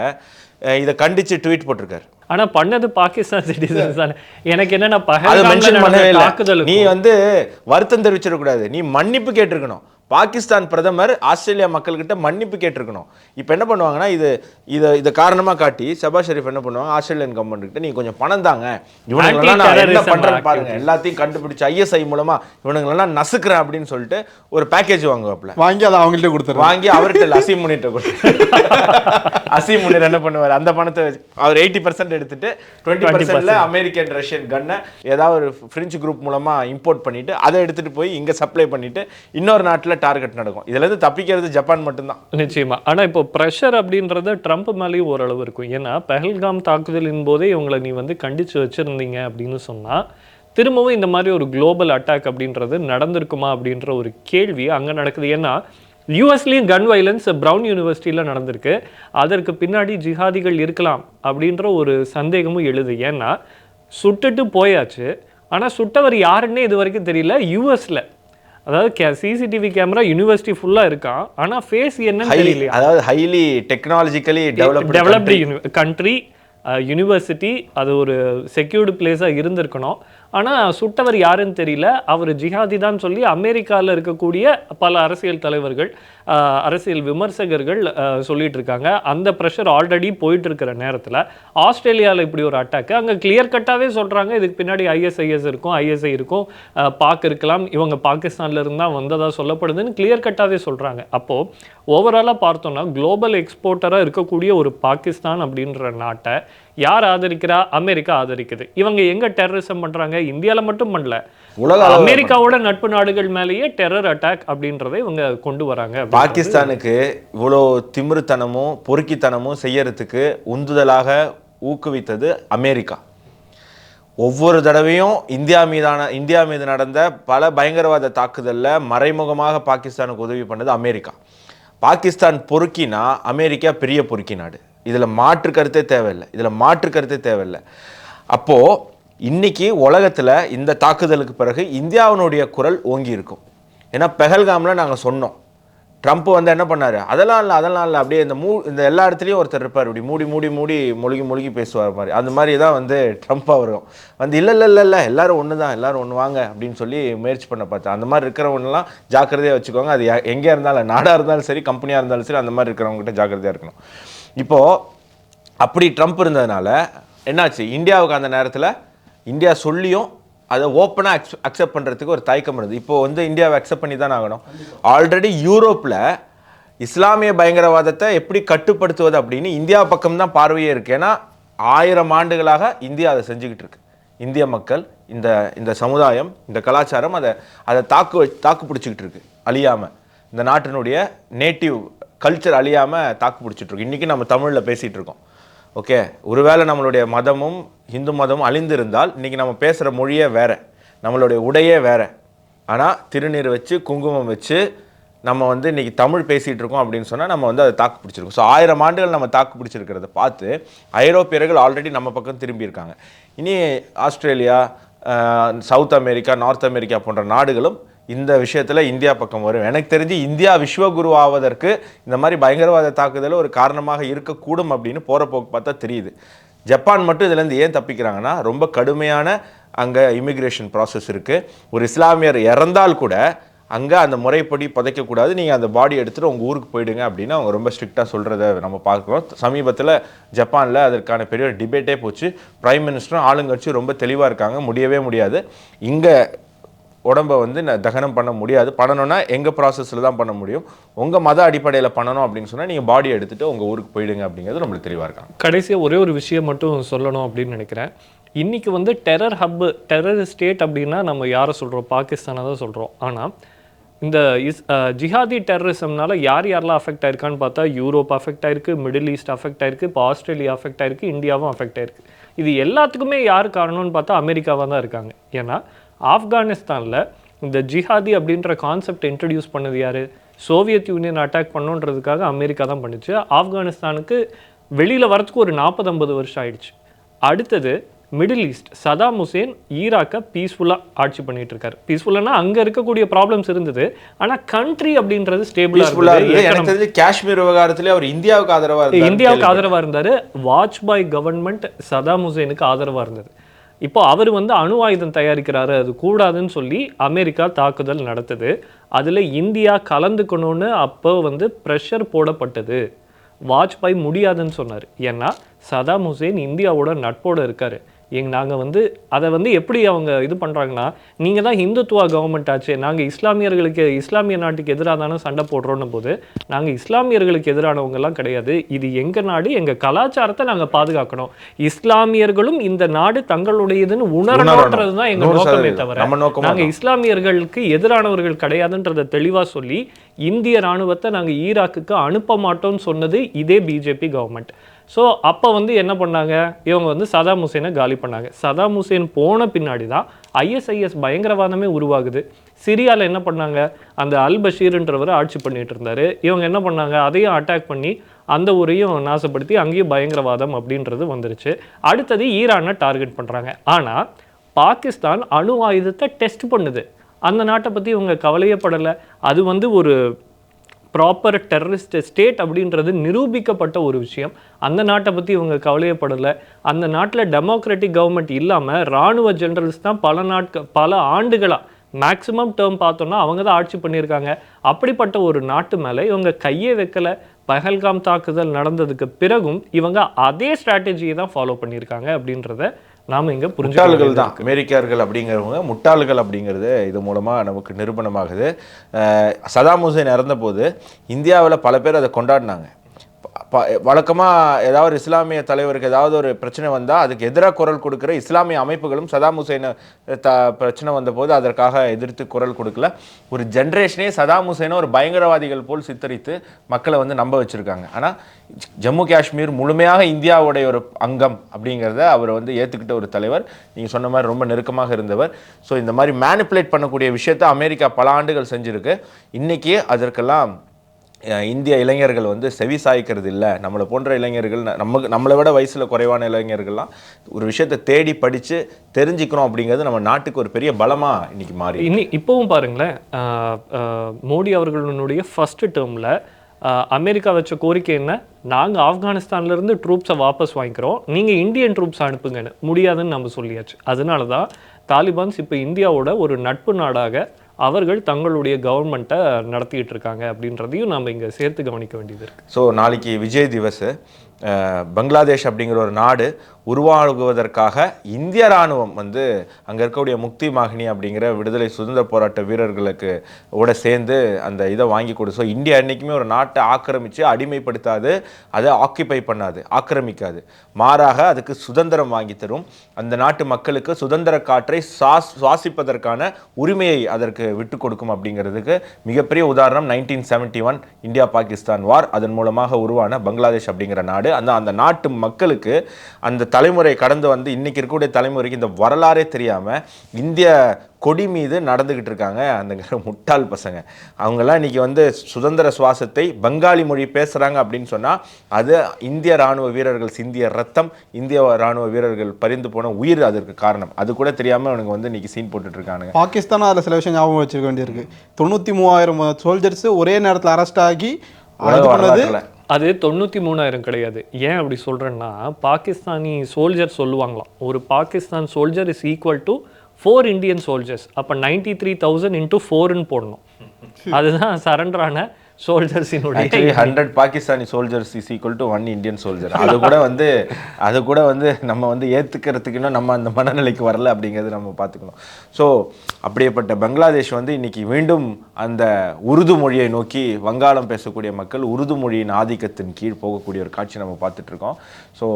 இதை கண்டிச்சு ட்வீட் போட்டிருக்காரு. ஆனா பண்ணது பாகிஸ்தான் சிட்டிசன்ஸ் தானே. எனக்கு என்னன்னா பஹல்காம்ல நீ வந்து வருத்தம் தெரிவிச்சிடக்கூடாது, நீ மன்னிப்பு கேட்டிருக்கணும். பாகிஸ்தான் பிரதமர் ஆஸ்திரேலியா மக்கள்கிட்ட மன்னிப்பு கேட்டிருக்கணும். இப்போ என்ன பண்ணுவாங்கன்னா இதை காரணமாக காட்டி ஷபாஸ் ஷெரீஃப் என்ன பண்ணுவாங்க, ஆஸ்திரேலியன் கவர்மெண்ட் கிட்ட நீ கொஞ்சம் பணம் தாங்க, இவனுங்களெல்லாம் நான் என்ன பண்ணுறேன்னு பாருங்க, எல்லாத்தையும் கண்டுபிடிச்சு ஐஎஸ்ஐ மூலமா இவனுங்களெல்லாம் நசுக்கிறேன் அப்படின்னு சொல்லிட்டு ஒரு பேக்கேஜ் வாங்குவாப்ல, வாங்கி அதை அவங்கள்ட்ட கொடுத்துரு, வாங்கி அவர்கிட்ட அசீம் முனிட்ட கொடுத்து அசீம் முனிர் என்ன பண்ணுவார், அந்த பணத்தை அவர் 80% எடுத்துட்டு 20% அமெரிக்கன் ரஷ்யன் கன்னை ஏதாவது ஒரு பிரெஞ்சு குரூப் மூலமா இம்போர்ட் பண்ணிட்டு அதை எடுத்துட்டு போய் இங்க சப்ளை பண்ணிட்டு இன்னொரு நாட்டில் டார்கெட் நடக்கும். இதுல இருந்து தப்பிக்கிறது ஜப்பான் மட்டும்தான். நிச்சயமா. ஆனா இப்போ பிரஷர் அப்படின்றது ட்ரம்ப் மேலேயும் ஓரளவு இருக்கும். ஏன்னா பஹல்காம் தாக்குதலின் போதே இவங்களை நீ வந்து கண்டிச்சு வச்சிருந்தீங்க அப்படின்னு சொன்னா திரும்பவும் இந்த மாதிரி ஒரு குளோபல் அட்டாக் அப்படின்றது நடந்திருக்குமா அப்படின்ற ஒரு கேள்வி அங்க நடக்குது. ஏன்னா யூஎஸ்லேயும் கன் வைலன்ஸ் ப்ரவுன் யூனிவர்சிட்டியில் நடந்திருக்கு. அதற்கு பின்னாடி ஜிஹாதிகள் இருக்கலாம் அப்படின்ற ஒரு சந்தேகமும் எழுது. ஏன்னா சுட்டுட்டு போயாச்சு, ஆனால் சுட்டவர் யாருன்னே இது வரைக்கும் தெரியல. யூஎஸ்ல அதாவது சிசிடிவி கேமரா யூனிவர்சிட்டி ஃபுல்லாக இருக்கான், ஆனால் ஃபேஸ் என்னன்னு தெரியல. அதாவது highly technologically developed country, university, அது ஒரு செக்யூர்டு பிளேஸாக இருந்திருக்கணும். ஆனால் சுட்டவர் யாருன்னு தெரியல. அவர் ஜிஹாதி தான் சொல்லி அமெரிக்காவில் இருக்கக்கூடிய பல அரசியல் தலைவர்கள், அரசியல் விமர்சகர்கள் சொல்லிட்டு இருக்காங்க. அந்த ப்ரெஷர் ஆல்ரெடி போயிட்டு இருக்கிற நேரத்தில் ஆஸ்திரேலியாவில் இப்படி ஒரு அட்டாக்கு அங்கே கிளியர் கட்டாகவே சொல்கிறாங்க, இதுக்கு பின்னாடி ஐஎஸ்ஐஎஸ் இருக்கும், ஐஎஸ்ஐ இருக்கும், பாக் இருக்கலாம், இவங்க பாகிஸ்தான்ல இருந்தால் வந்ததாக சொல்லப்படுதுன்னு கிளியர் கட்டாகவே சொல்கிறாங்க. அப்போது ஓவராலாக பார்த்தோம்னா குளோபல் எக்ஸ்போர்ட்டராக இருக்கக்கூடிய ஒரு பாகிஸ்தான் அப்படின்ற நாட்டை யார் ஆதரிக்கிறா? அமெரிக்கா ஆதரிக்குது. இவங்க எங்க டெரரிசம் பண்றாங்க? இந்தியாவில் மட்டும் பண்ணல, அமெரிக்காவோட நட்பு நாடுகள் மேலேயே டெரர் அட்டாக் அப்படின்றதை இவங்க கொண்டு வராங்க. பாகிஸ்தானுக்கு இவ்வளோ திமிருத்தனமும் பொறுக்கித்தனமும் செய்யறதுக்கு உந்துதலாக ஊக்குவித்தது அமெரிக்கா. ஒவ்வொரு தடவையும் இந்தியா மீது நடந்த பல பயங்கரவாத தாக்குதலில் மறைமுகமாக பாகிஸ்தானுக்கு உதவி பண்ணது அமெரிக்கா. பாகிஸ்தான் பொறுக்கினா அமெரிக்கா பெரிய பொறுக்கி நாடு, இதில் மாற்று கருத்தே தேவையில்லை. அப்போது இன்னைக்கு உலகத்தில் இந்த தாக்குதலுக்கு பிறகு இந்தியாவினுடைய குரல் ஓங்கி இருக்கும். ஏன்னா பெஹல்காமில் நாங்கள் சொன்னோம், ட்ரம்ப் வந்து என்ன பண்ணாரு, அதெல்லாம் இல்லை அப்படியே இந்த எல்லா இடத்துலையும் ஒருத்தர் இருப்பார், இப்படி மூழ்கி பேசுவார் மாதிரி. அந்த மாதிரி தான் வந்து ட்ரம்ப் அவரும் வந்து இல்லை எல்லாரும் ஒன்று தான், எல்லாரும் ஒன்று வாங்க அப்படின்னு சொல்லி முயற்சி பண்ண பார்த்தேன். அந்த மாதிரி இருக்கிறவங்கலாம் ஜாக்கிரதையாக வச்சுக்கோங்க. அது எங்கே இருந்தாலும், நாடாக இருந்தாலும் சரி, கம்பெனியாக இருந்தாலும் சரி, அந்த மாதிரி இருக்கிறவங்ககிட்ட ஜாக்கிரதையாக இருக்கணும். இப்போது அப்படி ட்ரம்ப் இருந்ததுனால என்னாச்சு, இந்தியாவுக்கு அந்த நேரத்தில் இந்தியா சொல்லியும் அதை ஓப்பனாக அக்செப்ட் பண்ணுறதுக்கு ஒரு தயக்கம் இருந்தது. இப்போது வந்து இந்தியாவை அக்செப்ட் பண்ணி தான் ஆகணும். ஆல்ரெடி யூரோப்பில் இஸ்லாமிய பயங்கரவாதத்தை எப்படி கட்டுப்படுத்துவது அப்படின்னு இந்தியா பக்கம் தான் பார்வையே இருக்குது. ஏன்னா 1000 ஆண்டுகளாக இந்தியா அதை செஞ்சுக்கிட்டு இருக்கு. இந்திய மக்கள், இந்த சமுதாயம், இந்த கலாச்சாரம் அதை தாக்கு பிடிச்சிக்கிட்டு இருக்கு அழியாமல். இந்த நாட்டினுடைய நேட்டிவ் கல்ச்சர் அழியாமல் தாக்கு பிடிச்சிட்டு இருக்கு. இன்றைக்கி நம்ம தமிழில் பேசிகிட்டு இருக்கோம். ஓகே, ஒருவேளை நம்மளுடைய மதமும் இந்து மதமும் அழிந்திருந்தால் இன்றைக்கி நம்ம பேசுகிற மொழியே வேறு, நம்மளுடைய உடையே வேறு. ஆனால் திருநீர் வச்சு குங்குமம் வச்சு நம்ம வந்து இன்றைக்கி தமிழ் பேசிகிட்டு இருக்கோம் அப்படின்னு சொன்னால் நம்ம வந்து அதை தாக்கு பிடிச்சிருக்கோம். ஸோ 1000 ஆண்டுகள் நம்ம தாக்கு பிடிச்சிருக்கிறத பார்த்து ஐரோப்பியர்கள் ஆல்ரெடி நம்ம பக்கம் திரும்பியிருக்காங்க. இனி Australia, south America, north America போன்ற நாடுகளும் இந்த விஷயத்தில் இந்தியா பக்கம் வரும். எனக்கு தெரிஞ்சு இந்தியா விஸ்வகுரு ஆவதற்கு இந்த மாதிரி பயங்கரவாத தாக்குதல் ஒரு காரணமாக இருக்கக்கூடும் அப்படின்னு போகிற போக்கு பார்த்தா தெரியுது. ஜப்பான் மட்டும் இதுலேருந்து ஏன் தப்பிக்கிறாங்கன்னா, ரொம்ப கடுமையான அங்கே இமிக்ரேஷன் ப்ராசஸ் இருக்குது. ஒரு இஸ்லாமியர் இறந்தால் கூட அங்கே அந்த முறைப்படி புதைக்கக்கூடாது, நீங்கள் அந்த பாடி எடுத்துகிட்டு உங்கள் ஊருக்கு போயிடுங்க அப்படின்னு அவங்க ரொம்ப ஸ்ட்ரிக்டாக சொல்கிறத நம்ம பார்க்குறோம். சமீபத்தில் ஜப்பானில் அதற்கான பெரிய டிபேட்டே போச்சு. பிரைம் மினிஸ்டரும் ஆளுங்கட்சியும் ரொம்ப தெளிவாக இருக்காங்க, முடியவே முடியாது, இங்கே உடம்பை வந்து தகனம் பண்ண முடியாது, பண்ணணும்னா எங்கள் ப்ராசஸில் தான் பண்ண முடியும், உங்கள் மத அடிப்படையில் பண்ணணும் அப்படின்னு சொன்னால் நீங்கள் பாடியை எடுத்துகிட்டு உங்கள் ஊருக்கு போயிடுங்க அப்படிங்கிறது நம்மளுக்கு தெளிவாக இருக்காங்க. கடைசியாக ஒரே ஒரு விஷயம் மட்டும் சொல்லணும் அப்படின்னு நினைக்கிறேன். இன்றைக்கி வந்து டெரர் ஸ்டேட் அப்படின்னா நம்ம யாரை சொல்கிறோம், பாகிஸ்தானை தான் சொல்கிறோம். ஆனால் இந்த ஜிஹாதி டெரரிசம்னால யாரெல்லாம் அஃபெக்ட் ஆயிருக்கான்னு பார்த்தா யூரோப் அஃபெக்ட் ஆயிருக்கு, மிடில் ஈஸ்ட் அஃபெக்ட் ஆயிருக்கு, இப்போ ஆஸ்திரேலியா அஃபெக்ட் ஆயிருக்கு, இந்தியாவும் அஃபெக்ட் ஆயிருக்கு. இது எல்லாத்துக்குமே யார் காரணம்னு பார்த்தா அமெரிக்காவாக தான் இருக்காங்க. ஏன்னா ஆப்கானிஸ்தானில் இந்த ஜிஹாதி அப்படின்ற கான்செப்ட் இன்ட்ரடியூஸ் பண்ணது யார்? சோவியத் யூனியன் அட்டாக் பண்ணுன்றதுக்காக அமெரிக்கா தான் பண்ணிச்சு. ஆப்கானிஸ்தானுக்கு வெளியில் வரத்துக்கு ஒரு 40-50 வருஷம் ஆயிடுச்சு. அடுத்தது மிடில் ஈஸ்ட், சதாம் ஹுசேன் ஈராக்கை பீஸ்ஃபுல்லாக ஆட்சி பண்ணிட்டு இருக்காரு. பீஸ்ஃபுல்லானா அங்கே இருக்கக்கூடிய ப்ராப்ளம்ஸ் இருந்தது, ஆனால் கண்ட்ரி அப்படின்றது ஸ்டேபிளாக. காஷ்மீர் விவகாரத்திலே அவர் இந்தியாவுக்கு ஆதரவாக இருந்தார். வாஜ்பாய் கவர்மெண்ட் சதாம் ஹுசேனுக்கு ஆதரவாக இருந்தது. இப்போ அவர் வந்து அணு ஆயுதம் தயாரிக்கிறாரு, அது கூடாதுன்னு சொல்லி அமெரிக்கா தாக்குதல் நடத்துது. அதில் இந்தியா கலந்துக்கணும்னு அப்போ வந்து ப்ரெஷர் போடப்பட்டது. வாஜ்பாய் முடியாதுன்னு சொன்னார். ஏன்னா சதாம் ஹுசேன் இந்தியாவோட நட்போடு இருக்கார். நாங்கள் வந்து அதை வந்து எப்படி அவங்க இது பண்ணுறாங்கன்னா, நீங்கள் தான் ஹிந்துத்துவா கவர்மெண்ட் ஆச்சு, நாங்கள் இஸ்லாமிய நாட்டுக்கு எதிராக தானே சண்டை போடுறோன்னு போது, நாங்கள் இஸ்லாமியர்களுக்கு எதிரானவங்கெல்லாம் கிடையாது, இது எங்கள் நாடு, எங்கள் கலாச்சாரத்தை நாங்கள் பாதுகாக்கணும், இஸ்லாமியர்களும் இந்த நாடு தங்களுடையதுன்னு உணரணுன்றது தான் எங்கள் நோக்கமே தவிர நாங்கள் இஸ்லாமியர்களுக்கு எதிரானவர்கள் கிடையாதுன்றதை தெளிவாக சொல்லி இந்திய இராணுவத்தை நாங்கள் ஈராக்குக்கு அனுப்ப மாட்டோம்னு சொன்னது இதே பிஜேபி கவர்மெண்ட். ஸோ அப்போ வந்து என்ன பண்ணாங்க, இவங்க வந்து சதாம் ஹுசேனை காலி பண்ணாங்க. சதாம் ஹுசேன் போன பின்னாடி தான் ISIS பயங்கரவாதமே உருவாகுது. சிரியாவில் என்ன பண்ணாங்க, அந்த அல் பஷீர்ன்றவர் ஆட்சி பண்ணிட்டு இருந்தார். இவங்க என்ன பண்ணாங்க, அதையும் அட்டாக் பண்ணி அந்த ஊரையும் நாசப்படுத்தி அங்கேயும் பயங்கரவாதம் அப்படின்றது வந்துருச்சு. அடுத்தது ஈரானை டார்கெட் பண்ணுறாங்க. ஆனால் பாகிஸ்தான் அணு ஆயுதத்தை டெஸ்ட் பண்ணுது. அந்த நாட்டை பற்றி இவங்க கவலையப்படலை. அது வந்து ஒரு ப்ராப்பர் டெரரிஸ்ட் ஸ்டேட் அப்படின்றது நிரூபிக்கப்பட்ட ஒரு விஷயம். அந்த நாட்டை பற்றி இவங்க கவலையப்படலை. அந்த நாட்டில் டெமோக்ராட்டிக் கவர்மெண்ட் இல்லாமல் இராணுவ ஜெனரல்ஸ் தான் பல ஆண்டுகளாக மேக்ஸிமம் டேர்ம் பார்த்தோன்னா அவங்க தான் ஆட்சி பண்ணியிருக்காங்க. அப்படிப்பட்ட ஒரு நாட்டு மேலே இவங்க கையே வைக்கலை. பஹல்காம் தாக்குதல் நடந்ததுக்கு பிறகும் இவங்க அதே ஸ்ட்ராட்டஜியை தான் ஃபாலோ பண்ணியிருக்காங்க அப்படின்றத நாம் இங்கே முட்டாள்கள் தான் அமெரிக்கர்கள் அப்படிங்கிறவங்க, முட்டாள்கள் அப்படிங்கிறது இது மூலமாக நமக்கு நிரூபணமாகுது. சதாம் ஹுசேன் இறந்தபோது இந்தியாவில் பல பேர் அதை கொண்டாடினாங்க. வழக்கமாக ஏதாவது இஸ்லாமிய தலைவருக்கு ஏதாவது ஒரு பிரச்சனை வந்தால் அதுக்கு எதிராக குரல் கொடுக்குற இஸ்லாமிய அமைப்புகளும் சதாம் ஹுசேனை பிரச்சனை வந்தபோது அதற்காக எதிர்த்து குரல் கொடுக்கல. ஒரு ஜென்ரேஷனே சதாம் ஹுசேனை ஒரு பயங்கரவாதிகள் போல் சித்தரித்து மக்களை வந்து நம்ப வச்சுருக்காங்க. ஆனால் ஜம்மு காஷ்மீர் முழுமையாக இந்தியாவுடைய ஒரு அங்கம் அப்படிங்கிறத அவர் வந்து ஏற்றுக்கிட்ட ஒரு தலைவர். நீங்கள் சொன்ன மாதிரி ரொம்ப நெருக்கமாக இருந்தவர். ஸோ இந்த மாதிரி மேனிப்புலேட் பண்ணக்கூடிய விஷயத்தை அமெரிக்கா பல ஆண்டுகள் செஞ்சுருக்கு. இன்றைக்கி அதற்கெல்லாம் இந்திய இளைஞர்கள் வந்து செவி சாய்க்கிறது இல்லை. நம்மளை போன்ற இளைஞர்கள் நம்மளை விட வயசில் குறைவான இளைஞர்கள்லாம் ஒரு விஷயத்தை தேடி படித்து தெரிஞ்சுக்கிறோம் அப்படிங்கிறது நம்ம நாட்டுக்கு ஒரு பெரிய பலமாக இன்னைக்கு மாறி. இப்போவும் பாருங்களேன், மோடி அவர்களுடைய ஃபர்ஸ்ட் டேர்மில் அமெரிக்கா வச்ச கோரிக்கை என்ன, நாங்கள் ஆப்கானிஸ்தான்லேருந்து ட்ரூப்ஸை வாபஸ் வாங்கிக்கிறோம், நீங்கள் இந்தியன் ட்ரூப்ஸ் அனுப்புங்கன்னு. முடியாதுன்னு நம்ம சொல்லியாச்சு. அதனால தான் தாலிபான்ஸ் இப்போ இந்தியாவோட ஒரு நட்பு நாடாக அவர்கள் தங்களுடைய கவர்மெண்ட்டை நடத்திட்டு இருக்காங்க அப்படின்றதையும் நம்ம இங்கே சேர்த்து கவனிக்க வேண்டியது இருக்குது. ஸோ நாளைக்கு விஜய் திவஸ். பங்களாதேஷ் அப்படிங்கிற ஒரு நாடு உருவாகுவதற்காக இந்திய இராணுவம் வந்து அங்கே இருக்கக்கூடிய முக்தி மாகினி அப்படிங்கிற விடுதலை சுதந்திர போராட்ட வீரர்களுக்கு கூட சேர்ந்து அந்த இதை வாங்கி கொடு. ஸோ இந்தியா என்றைக்குமே ஒரு நாட்டை ஆக்கிரமித்து அடிமைப்படுத்தாது, அதை ஆக்கியபை பண்ணாது, ஆக்கிரமிக்காது. மாறாக அதுக்கு சுதந்திரம் வாங்கி தரும். அந்த நாட்டு மக்களுக்கு சுதந்திர காற்றை சுவாசிப்பதற்கான உரிமையை அதற்கு விட்டு கொடுக்கும். அப்படிங்கிறதுக்கு மிகப்பெரிய உதாரணம் 1971 இந்தியா பாகிஸ்தான் வார். அதன் மூலமாக உருவான பங்களாதேஷ் அப்படிங்கிற நாடு. அந்த நாட்டு மக்களுக்கு அந்த தலைமுறை கடந்து வந்து இன்னைக்கு இருக்கக்கூடிய தலைமுறைக்கு இந்த வரலாறே தெரியாம இந்திய கொடி மீது நடந்துகிட்டு இருக்காங்க அந்த முட்டாள் பசங்க. அவங்கெல்லாம் இன்னைக்கு வந்து சுதந்திர சுவாசத்தை பங்காளி மொழி பேசுறாங்க அப்படின்னு சொன்னா அது இந்திய ராணுவ வீரர்கள் சிந்திய ரத்தம், இந்திய ராணுவ வீரர்கள் பறிந்து போன உயிர் அதற்கு காரணம். அது கூட தெரியாம அவனுக்கு வந்து இன்னைக்கு சீன் போட்டுட்டு இருக்காங்க. பாகிஸ்தான் அதில் சில விஷயம் ஞாபகம் வச்சிருக்க வேண்டியிருக்கு. 93,000 சோல்ஜர்ஸ் ஒரே நேரத்தில் அரெஸ்ட் ஆகி அது 93,000 கிடையாது. ஏன் அப்படி சொல்கிறேன்னா, பாகிஸ்தானி சோல்ஜர் சொல்லுவாங்களாம், ஒரு Pakistan soldier is equal to 4 Indian soldiers. அப்போ 93,000 into 4ன்னு போடணும். அதுதான் சரண்டரான சோல்ஜர்ஸினுடைய 100 Pakistani soldiers is equal to 1 Indian soldier. அது கூட வந்து நம்ம வந்து ஏற்றுக்கிறதுக்கு இன்னும் நம்ம அந்த மனநிலைக்கு வரல அப்படிங்கிறது நம்ம பார்த்துக்கணும். ஸோ அப்படியேப்பட்ட பங்களாதேஷ் வந்து இன்னைக்கு மீண்டும் அந்த உருது மொழியை நோக்கி, வங்காளம் பேசக்கூடிய மக்கள் உருது மொழியின் ஆதிக்கத்தின் கீழ் போகக்கூடிய ஒரு காட்சி நம்ம பார்த்துட்டு இருக்கோம். ஸோ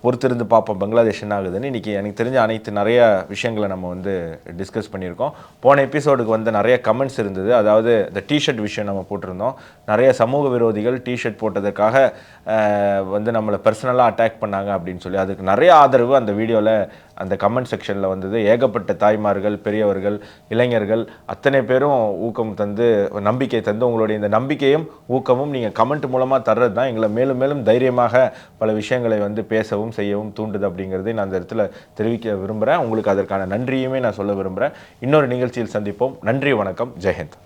பொறுத்திருந்து பார்ப்போம் பங்களாதேஷ் என்ன ஆகுதுன்னு. இன்றைக்கி எனக்கு தெரிஞ்ச நிறைய விஷயங்களை நம்ம வந்து டிஸ்கஸ் பண்ணியிருக்கோம். போன எபிசோடுக்கு வந்து நிறைய கமெண்ட்ஸ் இருந்தது. அதாவது இந்த டிஷர்ட் விஷயம் நம்ம போட்டிருந்தோம். நிறைய சமூக விரோதிகள் டிஷர்ட் போட்டதற்காக வந்து நம்மளை பர்சனலாக அட்டாக் பண்ணாங்க அப்படின்னு சொல்லி அதுக்கு நிறைய ஆதரவு அந்த வீடியோவில் அந்த கமெண்ட் செக்ஷனில் வந்தது. ஏகப்பட்ட தாய்மார்கள், பெரியவர்கள், இளைஞர்கள் அத்தனை பேரும் ஊக்கம் தந்து, நம்பிக்கை தந்து, உங்களுடைய இந்த நம்பிக்கையும் ஊக்கமும் நீங்கள் கமெண்ட் மூலமாக தர்றது தான் எங்களை மேலும் மேலும் தைரியமாக பல விஷயங்களை வந்து பேசவும் செய்யவும் தூண்டுது அப்படிங்கிறதை நான் அந்த இடத்துல தெரிவிக்க விரும்புகிறேன். உங்களுக்கு அதற்கான நன்றியுமே நான் சொல்ல விரும்புகிறேன். இன்னொரு நிகழ்ச்சியில் சந்திப்போம். நன்றி, வணக்கம், ஜெயஹிந்த்.